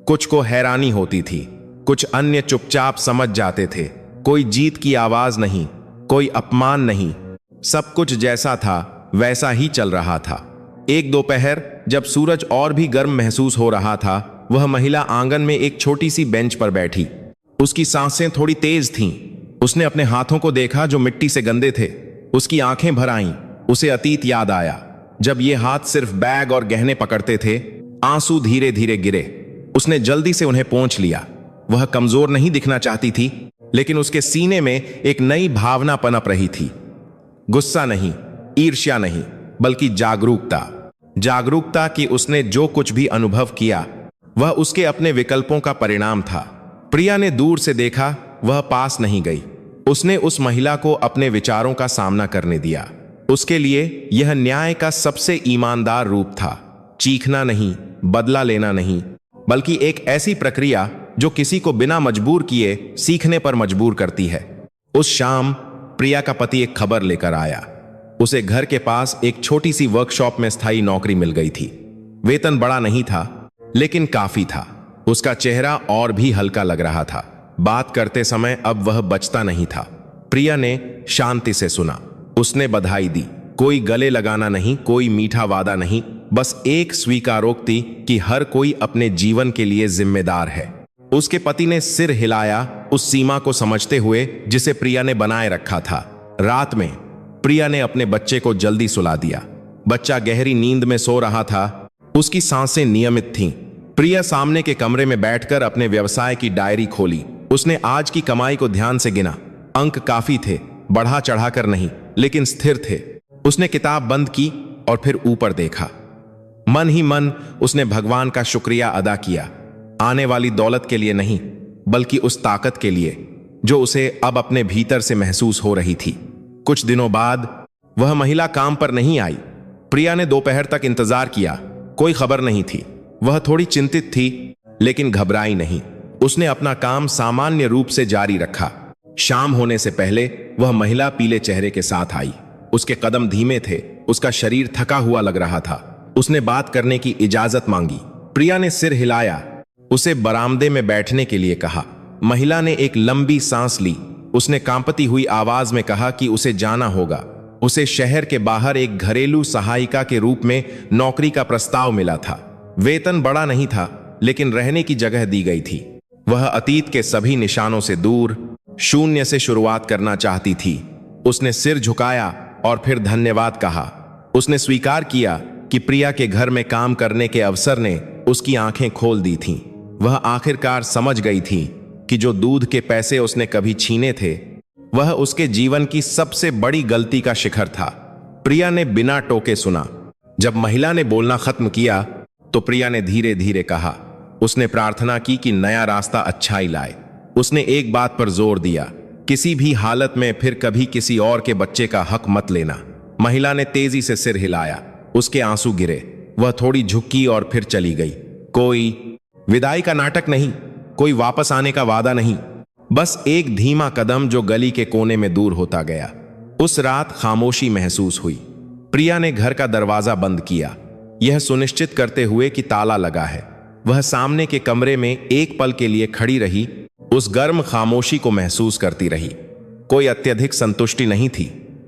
कुछ को हैरानी होती थी, कुछ अन्य चुपचाप समझ जाते थे। कोई जीत की आवाज नहीं, कोई अपमान नहीं, सब कुछ जैसा था वैसा ही चल रहा था। एक दोपहर जब सूरज और भी गर्म महसूस हो रहा था, वह महिला आंगन में एक छोटी सी बेंच पर बैठी। उसकी सांसें थोड़ी तेज थीं। उसने अपने हाथों को देखा जो मिट्टी से गंदे थे। उसकी आंखें भर आईं। उसे अतीत याद आया, जब ये हाथ सिर्फ बैग और गहने पकड़ते थे। आंसू धीरे धीरे गिरे। उसने जल्दी से उन्हें पोंछ लिया। वह कमजोर नहीं दिखना चाहती थी, लेकिन उसके सीने में एक नई भावना पनप रही थी। गुस्सा नहीं, ईर्ष्या नहीं, बल्कि जागरूकता। जागरूकता कि उसने जो कुछ भी अनुभव किया वह उसके अपने विकल्पों का परिणाम था। प्रिया ने दूर से देखा, वह पास नहीं गई। उसने उस महिला को अपने विचारों का सामना करने दिया। उसके लिए यह न्याय का सबसे ईमानदार रूप था। चीखना नहीं, बदला लेना नहीं, बल्कि एक ऐसी प्रक्रिया जो किसी को बिना मजबूर किए सीखने पर मजबूर करती है। उस शाम प्रिया का पति एक खबर लेकर आया। उसे घर के पास एक छोटी सी वर्कशॉप में स्थायी नौकरी मिल गई थी। वेतन बड़ा नहीं था, लेकिन काफी था। उसका चेहरा और भी हल्का लग रहा था। बात करते समय अब वह बचता नहीं था। प्रिया ने शांति से सुना। उसने बधाई दी। कोई गले लगाना नहीं, कोई मीठा वादा नहीं, बस एक स्वीकारोक्ति कि हर कोई अपने जीवन के लिए जिम्मेदार है। उसके पति ने सिर हिलाया, उस सीमा को समझते हुए जिसे प्रिया ने बनाए रखा था। रात में प्रिया ने अपने बच्चे को जल्दी सुला दिया। बच्चा गहरी नींद में सो रहा था। उसकी सांसें नियमित थीं। प्रिया सामने के कमरे में बैठकर अपने व्यवसाय की डायरी खोली। उसने आज की कमाई को ध्यान से गिना। अंक काफी थे, बढ़ा चढ़ाकर नहीं, लेकिन स्थिर थे। उसने किताब बंद की और फिर ऊपर देखा। मन ही मन उसने भगवान का शुक्रिया अदा किया, आने वाली दौलत के लिए नहीं, बल्कि उस ताकत के लिए जो उसे अब अपने भीतर से महसूस हो रही थी। कुछ दिनों बाद वह महिला काम पर नहीं आई। प्रिया ने दोपहर तक इंतजार किया, कोई खबर नहीं थी। वह थोड़ी चिंतित थी, लेकिन घबराई नहीं। उसने अपना काम सामान्य रूप से जारी रखा। शाम होने से पहले वह महिला पीले चेहरे के साथ आई। उसके कदम धीमे थे, उसका शरीर थका हुआ लग रहा था। उसने बात करने की इजाजत मांगी। प्रिया ने सिर हिलाया, उसे बरामदे में बैठने के लिए कहा। महिला ने एक लंबी सांस ली। उसने कांपती हुई आवाज में कहा कि उसे जाना होगा। उसे शहर के बाहर एक घरेलू सहायिका के रूप में नौकरी का प्रस्ताव मिला था। वेतन बड़ा नहीं था, लेकिन रहने की जगह दी गई थी। वह अतीत के सभी निशानों से दूर, शून्य से शुरुआत करना चाहती थी। उसने सिर झुकाया और फिर धन्यवाद कहा। उसने स्वीकार किया कि प्रिया के घर में काम करने के अवसर ने उसकी आंखें खोल दी थीं। वह आखिरकार समझ गई थी कि जो दूध के पैसे उसने कभी छीने थे, वह उसके जीवन की सबसे बड़ी गलती का शिखर था। प्रिया ने बिना टोके सुना। जब महिला ने बोलना खत्म किया तो प्रिया ने धीरे धीरे कहा। उसने प्रार्थना की कि नया रास्ता अच्छाई लाए। उसने एक बात पर जोर दिया, किसी भी हालत में फिर कभी किसी और के बच्चे का हक मत लेना। महिला ने तेजी से सिर हिलाया। उसके आंसू गिरे। वह थोड़ी झुकी और फिर चली गई। कोई विदाई का नाटक नहीं, कोई वापस आने का वादा नहीं, बस एक धीमा कदम जो गली के कोने में दूर होता गया। उस रात खामोशी महसूस हुई। प्रिया ने घर का दरवाजा बंद किया, यह सुनिश्चित करते हुए कि ताला लगा है। वह सामने के कमरे में एक पल के लिए खड़ी रही, उस गर्म खामोशी को महसूस करती रही। कोई अत्यधिक संतुष्टि नहीं थी,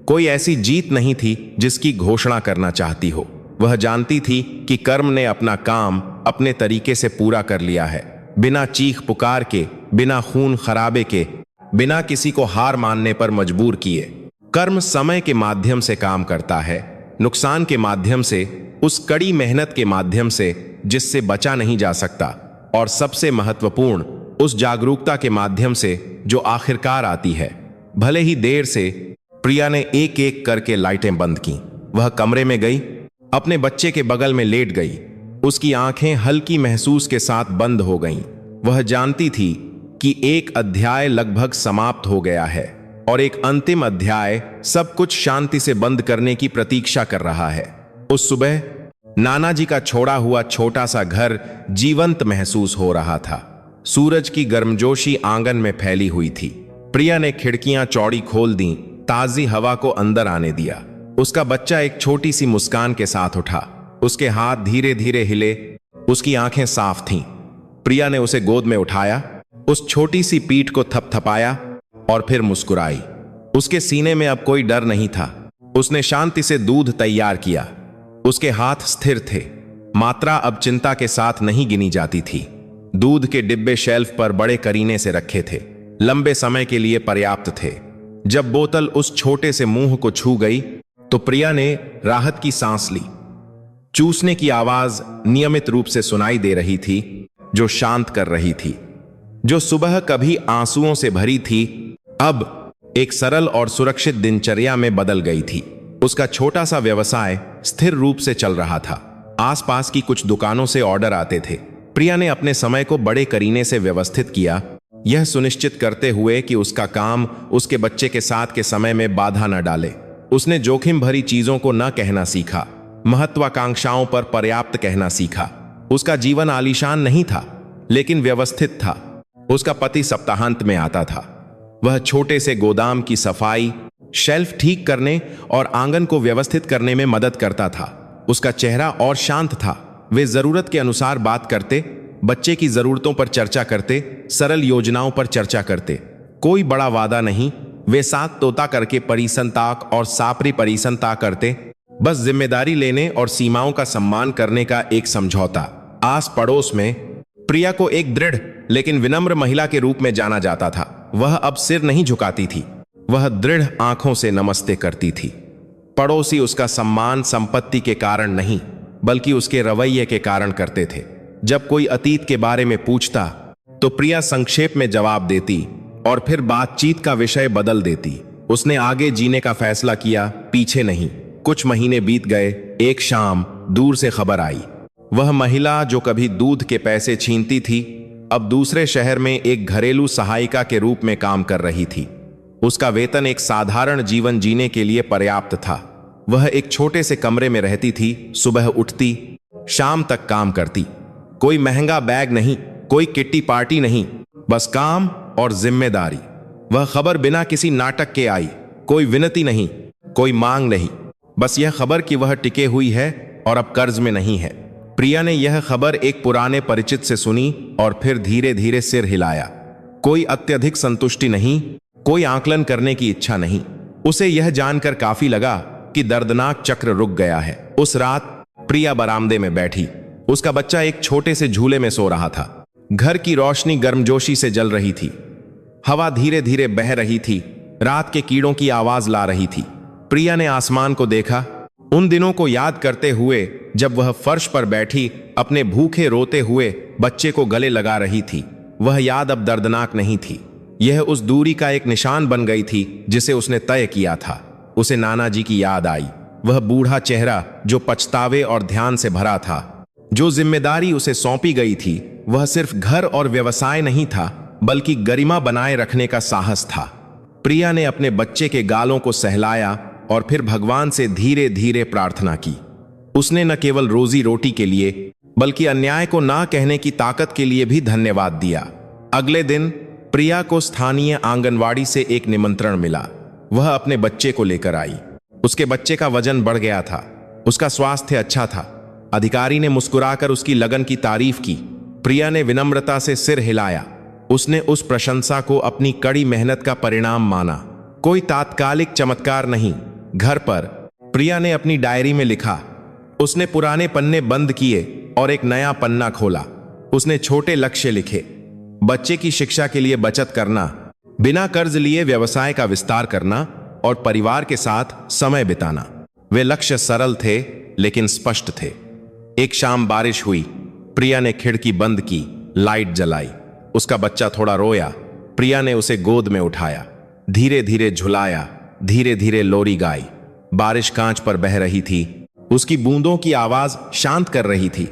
कोई ऐसी जीत नहीं थी जिसकी घोषणा करना चाहती हो। वह जानती थी कि कर्म ने अपना काम अपने तरीके से पूरा कर लिया है, बिना चीख पुकार के, बिना खून खराबे के, बिना किसी को हार मानने पर मजबूर किए। कर्म समय के माध्यम से काम करता है, नुकसान के माध्यम से, उस कड़ी मेहनत के माध्यम से जिससे बचा नहीं जा सकता, और सबसे महत्वपूर्ण उस जागरूकता के माध्यम से जो आखिरकार आती है, भले ही देर से। प्रिया ने एक एक करके लाइटें बंद की। वह कमरे में गई, अपने बच्चे के बगल में लेट गई। उसकी आंखें हल्की महसूस के साथ बंद हो गईं। वह जानती थी कि एक अध्याय लगभग समाप्त हो गया है और एक अंतिम अध्याय सब कुछ शांति से बंद करने की प्रतीक्षा कर रहा है। उस सुबह नाना जी का छोड़ा हुआ छोटा सा घर जीवंत महसूस हो रहा था। सूरज की गर्मजोशी आंगन में फैली हुई थी। प्रिया ने खिड़कियां चौड़ी खोल दी, ताजी हवा को अंदर आने दिया। उसका बच्चा एक छोटी सी मुस्कान के साथ उठा। उसके हाथ धीरे धीरे हिले, उसकी आंखें साफ थीं। प्रिया ने उसे गोद में उठाया, उस छोटी सी पीठ को थपथपाया और फिर मुस्कुराई। उसके सीने में अब कोई डर नहीं था। उसने शांति से दूध तैयार किया। उसके हाथ स्थिर थे। मात्रा अब चिंता के साथ नहीं गिनी जाती थी। दूध के डिब्बे शेल्फ पर बड़े करीने से रखे थे, लंबे समय के लिए पर्याप्त थे। जब बोतल उस छोटे से मुंह को छू गई तो प्रिया ने राहत की सांस ली। चूसने की आवाज नियमित रूप से सुनाई दे रही थी, जो शांत कर रही थी। जो सुबह कभी आंसुओं से भरी थी, अब एक सरल और सुरक्षित दिनचर्या में बदल गई थी। उसका छोटा सा व्यवसाय स्थिर रूप से चल रहा था। आसपास की कुछ दुकानों से ऑर्डर आते थे। प्रिया ने अपने समय को बड़े करीने से व्यवस्थित किया, यह सुनिश्चित करते हुए कि उसका काम उसके बच्चे के साथ के समय में बाधा न डाले। उसने जोखिम भरी चीजों को न कहना सीखा, महत्वाकांक्षाओं पर पर्याप्त कहना सीखा। उसका जीवन आलीशान नहीं था, लेकिन व्यवस्थित था। उसका पति सप्ताहांत में आता था। वह छोटे से गोदाम की सफाई, शेल्फ ठीक करने और आंगन को व्यवस्थित करने में मदद करता था। उसका चेहरा और शांत था। वे जरूरत के अनुसार बात करते, बच्चे की जरूरतों पर चर्चा करते, सरल योजनाओं पर चर्चा करते। कोई बड़ा वादा नहीं। वे साथ तोता करके परिसंताक और सापरी परिसंता करते, बस जिम्मेदारी लेने और सीमाओं का सम्मान करने का एक समझौता। आस पड़ोस में प्रिया को एक दृढ़ लेकिन विनम्र महिला के रूप में जाना जाता था। वह अब सिर नहीं झुकाती थी, वह दृढ़ आंखों से नमस्ते करती थी। पड़ोसी उसका सम्मान संपत्ति के कारण नहीं, बल्कि उसके रवैये के कारण करते थे। जब कोई अतीत के बारे में पूछता तो प्रिया संक्षेप में जवाब देती और फिर बातचीत का विषय बदल देती। उसने आगे जीने का फैसला किया, पीछे नहीं। कुछ महीने बीत गए। एक शाम दूर से खबर आई। वह महिला जो कभी दूध के पैसे छीनती थी, अब दूसरे शहर में एक घरेलू सहायिका के रूप में काम कर रही थी। उसका वेतन एक साधारण जीवन जीने के लिए पर्याप्त था। वह एक छोटे से कमरे में रहती थी। सुबह उठती, शाम तक काम करती। कोई महंगा बैग नहीं, कोई किट्टी पार्टी नहीं, बस काम और जिम्मेदारी। वह खबर बिना किसी नाटक के आई। कोई विनती नहीं, कोई मांग नहीं, बस यह खबर कि वह टिके हुई है और अब कर्ज में नहीं है। प्रिया ने यह खबर एक पुराने परिचित से सुनी और फिर धीरे धीरे सिर हिलाया। कोई अत्यधिक संतुष्टि नहीं, कोई आकलन करने की इच्छा नहीं। उसे यह जानकर काफी लगा कि दर्दनाक चक्र रुक गया है। उस रात प्रिया बरामदे में बैठी। उसका बच्चा एक छोटे से झूले में सो रहा था। घर की रोशनी गर्मजोशी से जल रही थी। हवा धीरे धीरे बह रही थी, रात के कीड़ों की आवाज ला रही थी। प्रिया ने आसमान को देखा, उन दिनों को याद करते हुए जब वह फर्श पर बैठी अपने भूखे रोते हुए बच्चे को गले लगा रही थी। वह याद अब दर्दनाक नहीं थी। यह उस दूरी का एक निशान बन गई थी जिसे उसने तय किया था। उसे नाना जी की याद आई। वह बूढ़ा चेहरा जो पछतावे और ध्यान से भरा था। जो जिम्मेदारी उसे सौंपी गई थी वह सिर्फ घर और व्यवसाय नहीं था, बल्कि गरिमा बनाए रखने का साहस था। प्रिया ने अपने बच्चे के गालों को सहलाया और फिर भगवान से धीरे धीरे प्रार्थना की। उसने न केवल रोजी रोटी के लिए, बल्कि अन्याय को ना कहने की ताकत के लिए भी धन्यवाद दिया। अगले दिन प्रिया को स्थानीय आंगनवाड़ी से एक निमंत्रण मिला। वह अपने बच्चे को लेकर आई। उसके बच्चे का वजन बढ़ गया था, उसका स्वास्थ्य अच्छा था। अधिकारी ने मुस्कुराकर उसकी लगन की तारीफ की। प्रिया ने विनम्रता से सिर हिलाया। उसने उस प्रशंसा को अपनी कड़ी मेहनत का परिणाम माना, कोई तात्कालिक चमत्कार नहीं। घर पर प्रिया ने अपनी डायरी में लिखा। उसने पुराने पन्ने बंद किए और एक नया पन्ना खोला। उसने छोटे लक्ष्य लिखे, बच्चे की शिक्षा के लिए बचत करना, बिना कर्ज लिए व्यवसाय का विस्तार करना और परिवार के साथ समय बिताना। वे लक्ष्य सरल थे लेकिन स्पष्ट थे। एक शाम बारिश हुई। प्रिया ने खिड़की बंद की, लाइट जलाई। उसका बच्चा थोड़ा रोया। प्रिया ने उसे गोद में उठाया, धीरे धीरे झुलाया, धीरे धीरे लोरी गाई। बारिश कांच पर बह रही थी, उसकी बूंदों की आवाज शांत कर रही थी।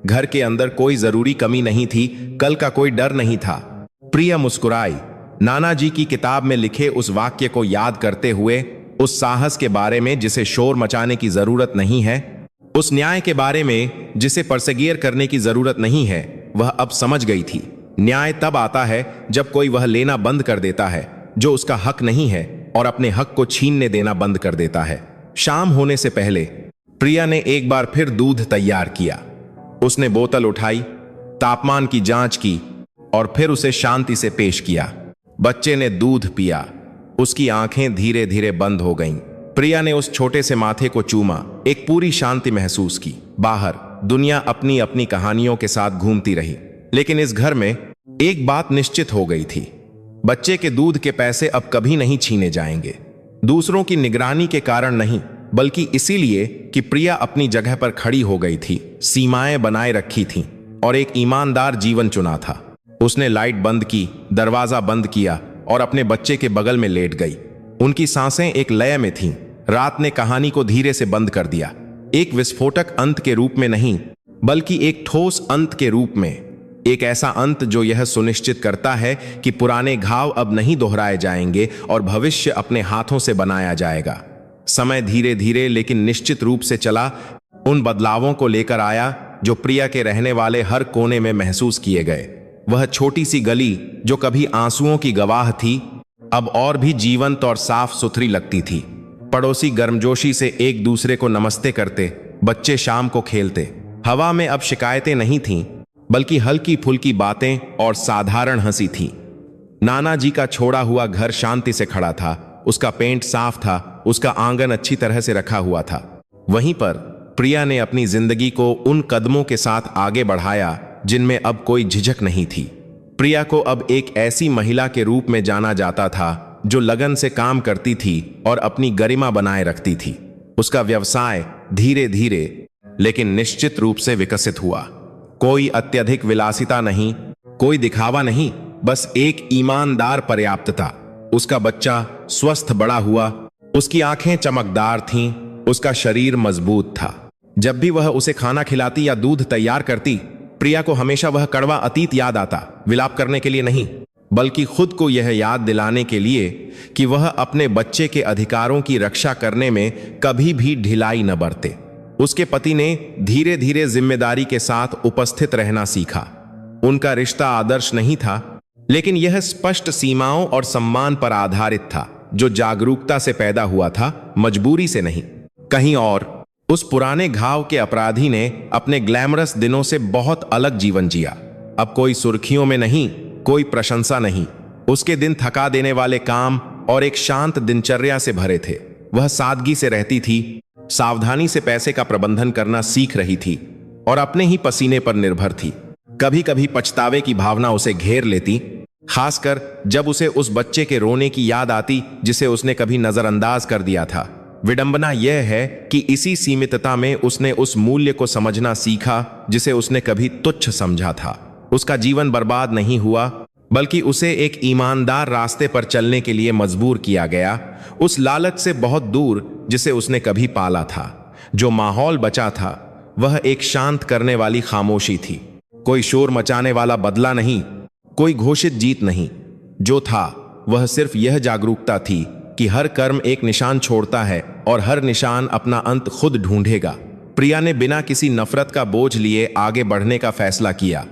घर के अंदर कोई जरूरी कमी नहीं थी, कल का कोई डर नहीं था। प्रिया मुस्कुराई, नाना जी की किताब में लिखे उस वाक्य को याद करते हुए, उस साहस के बारे में जिसे शोर मचाने की जरूरत नहीं है, उस न्याय के बारे में जिसे परसेगियर करने की जरूरत नहीं है। वह अब समझ गई थी, न्याय तब आता है जब कोई वह लेना बंद कर देता है जो उसका हक नहीं है और अपने हक को छीनने देना बंद कर देता है। शाम होने से पहले प्रिया ने एक बार फिर दूध तैयार किया। उसने बोतल उठाई, तापमान की जांच की और फिर उसे शांति से पेश किया। बच्चे ने दूध पिया। उसकी आंखें धीरे धीरे बंद हो गईं। प्रिया ने उस छोटे से माथे को चूमा, एक पूरी शांति महसूस की। बाहर दुनिया अपनी अपनी कहानियों के साथ घूमती रही, लेकिन इस घर में एक बात निश्चित हो गई थी, बच्चे के दूध के पैसे अब कभी नहीं छीने जाएंगे। दूसरों की निगरानी के कारण नहीं, बल्कि इसीलिए कि प्रिया अपनी जगह पर खड़ी हो गई थी, सीमाएं बनाए रखी थीं और एक ईमानदार जीवन चुना था। उसने लाइट बंद की, दरवाजा बंद किया और अपने बच्चे के बगल में लेट गई। उनकी सांसें एक लय में थीं। रात ने कहानी को धीरे से बंद कर दिया, एक विस्फोटक अंत के रूप में नहीं, बल्कि एक ठोस अंत के रूप में। एक ऐसा अंत जो यह सुनिश्चित करता है कि पुराने घाव अब नहीं दोहराए जाएंगे और भविष्य अपने हाथों से बनाया जाएगा। समय धीरे धीरे लेकिन निश्चित रूप से चला, उन बदलावों को लेकर आया जो प्रिया के रहने वाले हर कोने में महसूस किए गए। वह छोटी सी गली जो कभी आंसुओं की गवाह थी, अब और भी जीवंत और साफ सुथरी लगती थी। पड़ोसी गर्मजोशी से एक दूसरे को नमस्ते करते, बच्चे शाम को खेलते। हवा में अब शिकायतें नहीं थीं, बल्कि हल्की फुल्की बातें और साधारण हंसी थी। नाना जी का छोड़ा हुआ घर शांति से खड़ा था, उसका पेंट साफ था, उसका आंगन अच्छी तरह से रखा हुआ था। वहीं पर प्रिया ने अपनी जिंदगी को उन कदमों के साथ आगे बढ़ाया जिनमें अब कोई झिझक नहीं थी। प्रिया को अब एक ऐसी महिला के रूप में जाना जाता था जो लगन से काम करती थी और अपनी गरिमा बनाए रखती थी। उसका व्यवसाय धीरे धीरे लेकिन निश्चित रूप से विकसित हुआ। कोई अत्यधिक विलासिता नहीं, कोई दिखावा नहीं, बस एक ईमानदार पर्याप्तता। उसका बच्चा स्वस्थ बड़ा हुआ, उसकी आंखें चमकदार थीं, उसका शरीर मजबूत था। जब भी वह उसे खाना खिलाती या दूध तैयार करती, प्रिया को हमेशा वह कड़वा अतीत याद आता। विलाप करने के लिए नहीं, बल्कि खुद को यह याद दिलाने के लिए कि वह अपने बच्चे के अधिकारों की रक्षा करने में कभी भी ढिलाई न बरते। उसके पति ने धीरे धीरे जिम्मेदारी के साथ उपस्थित रहना सीखा। उनका रिश्ता आदर्श नहीं था, लेकिन यह स्पष्ट सीमाओं और सम्मान पर आधारित था, जो जागरूकता से पैदा हुआ था, मजबूरी से नहीं। कहीं और उस पुराने घाव के अपराधी ने अपने ग्लैमरस दिनों से बहुत अलग जीवन जिया। अब कोई सुर्खियों में नहीं, कोई प्रशंसा नहीं। उसके दिन थका देने वाले काम और एक शांत दिनचर्या से भरे थे। वह सादगी से रहती थी, सावधानी से पैसे का प्रबंधन करना सीख रही थी और अपने ही पसीने पर निर्भर थी। कभी कभी पछतावे की भावना उसे घेर लेती, खासकर जब उसे उस बच्चे के रोने की याद आती जिसे उसने कभी नजरअंदाज कर दिया था। विडंबना यह है कि इसी सीमितता में उसने उस मूल्य को समझना सीखा जिसे उसने कभी तुच्छ समझा था। उसका जीवन बर्बाद नहीं हुआ, बल्कि उसे एक ईमानदार रास्ते पर चलने के लिए मजबूर किया गया, उस लालच से बहुत दूर जिसे उसने कभी पाला था। जो माहौल बचा था वह एक शांत करने वाली खामोशी थी। कोई शोर मचाने वाला बदला नहीं, कोई घोषित जीत नहीं। जो था वह सिर्फ यह जागरूकता थी कि हर कर्म एक निशान छोड़ता है और हर निशान अपना अंत खुद ढूंढेगा। प्रिया ने बिना किसी नफरत का बोझ लिए आगे बढ़ने का फैसला किया।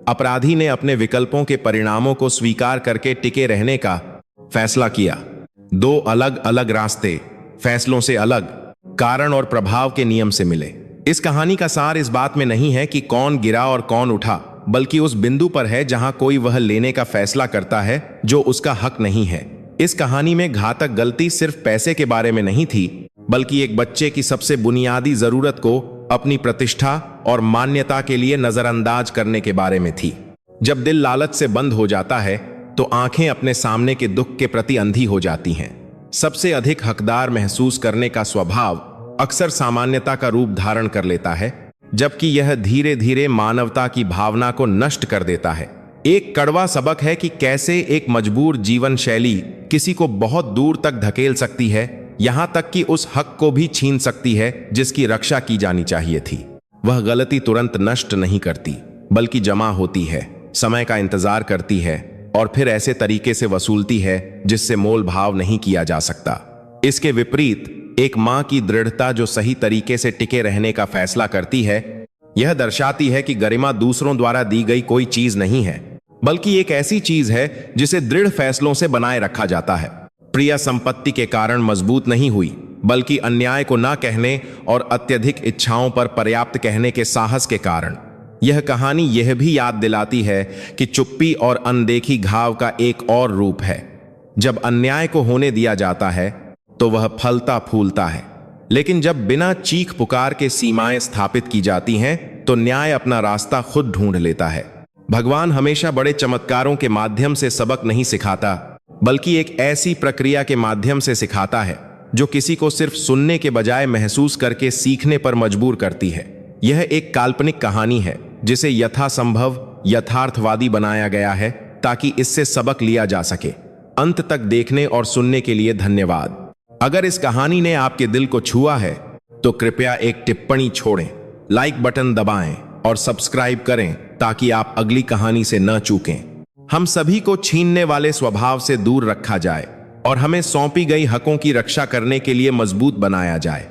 अपराधी ने अपने विकल्पों के परिणामों को स्वीकार करके टिके रहने का फैसला किया। दो अलग अलग रास्ते, फैसलों से अलग, कारण और प्रभाव के नियम से मिले। इस कहानी का सार इस बात में नहीं है कि कौन गिरा और कौन उठा, बल्कि उस बिंदु पर है जहां कोई वह लेने का फैसला करता है जो उसका हक नहीं है। इस कहानी में घातक गलती सिर्फ पैसे के बारे में नहीं थी, बल्कि एक बच्चे की सबसे बुनियादी जरूरत को अपनी प्रतिष्ठा और मान्यता के लिए नजरअंदाज करने के बारे में थी। जब दिल लालच से बंद हो जाता है तो आंखें अपने सामने के दुख के प्रति अंधी हो जाती हैं। सबसे अधिक हकदार महसूस करने का स्वभाव अक्सर सामान्यता का रूप धारण कर लेता है, जबकि यह धीरे धीरे मानवता की भावना को नष्ट कर देता है। एक कड़वा सबक है कि कैसे एक मजबूर जीवन शैली किसी को बहुत दूर तक धकेल सकती है, यहां तक कि उस हक को भी छीन सकती है जिसकी रक्षा की जानी चाहिए थी। वह गलती तुरंत नष्ट नहीं करती, बल्कि जमा होती है, समय का इंतजार करती है और फिर ऐसे तरीके से वसूलती है जिससे मोल भाव नहीं किया जा सकता। इसके विपरीत एक मां की दृढ़ता जो सही तरीके से टिके रहने का फैसला करती है, यह दर्शाती है कि गरिमा दूसरों द्वारा दी गई कोई चीज नहीं है, बल्कि एक ऐसी चीज है जिसे दृढ़ फैसलों से बनाए रखा जाता है। प्रिया संपत्ति के कारण मजबूत नहीं हुई, बल्कि अन्याय को ना कहने और अत्यधिक इच्छाओं पर पर्याप्त कहने के साहस के कारण। यह कहानी यह भी याद दिलाती है कि चुप्पी और अनदेखी घाव का एक और रूप है। जब अन्याय को होने दिया जाता है तो वह फलता फूलता है, लेकिन जब बिना चीख पुकार के सीमाएं स्थापित की जाती हैं तो न्याय अपना रास्ता खुद ढूंढ लेता है। भगवान हमेशा बड़े चमत्कारों के माध्यम से सबक नहीं सिखाता, बल्कि एक ऐसी प्रक्रिया के माध्यम से सिखाता है जो किसी को सिर्फ सुनने के बजाय महसूस करके सीखने पर मजबूर करती है। यह एक काल्पनिक कहानी है जिसे यथासंभव यथार्थवादी बनाया गया है ताकि इससे सबक लिया जा सके। अंत तक देखने और सुनने के लिए धन्यवाद। अगर इस कहानी ने आपके दिल को छुआ है तो कृपया एक टिप्पणी छोड़ें, लाइक बटन दबाएं और सब्सक्राइब करें ताकि आप अगली कहानी से न चूकें। हम सभी को छीनने वाले स्वभाव से दूर रखा जाए और हमें सौंपी गई हकों की रक्षा करने के लिए मजबूत बनाया जाए।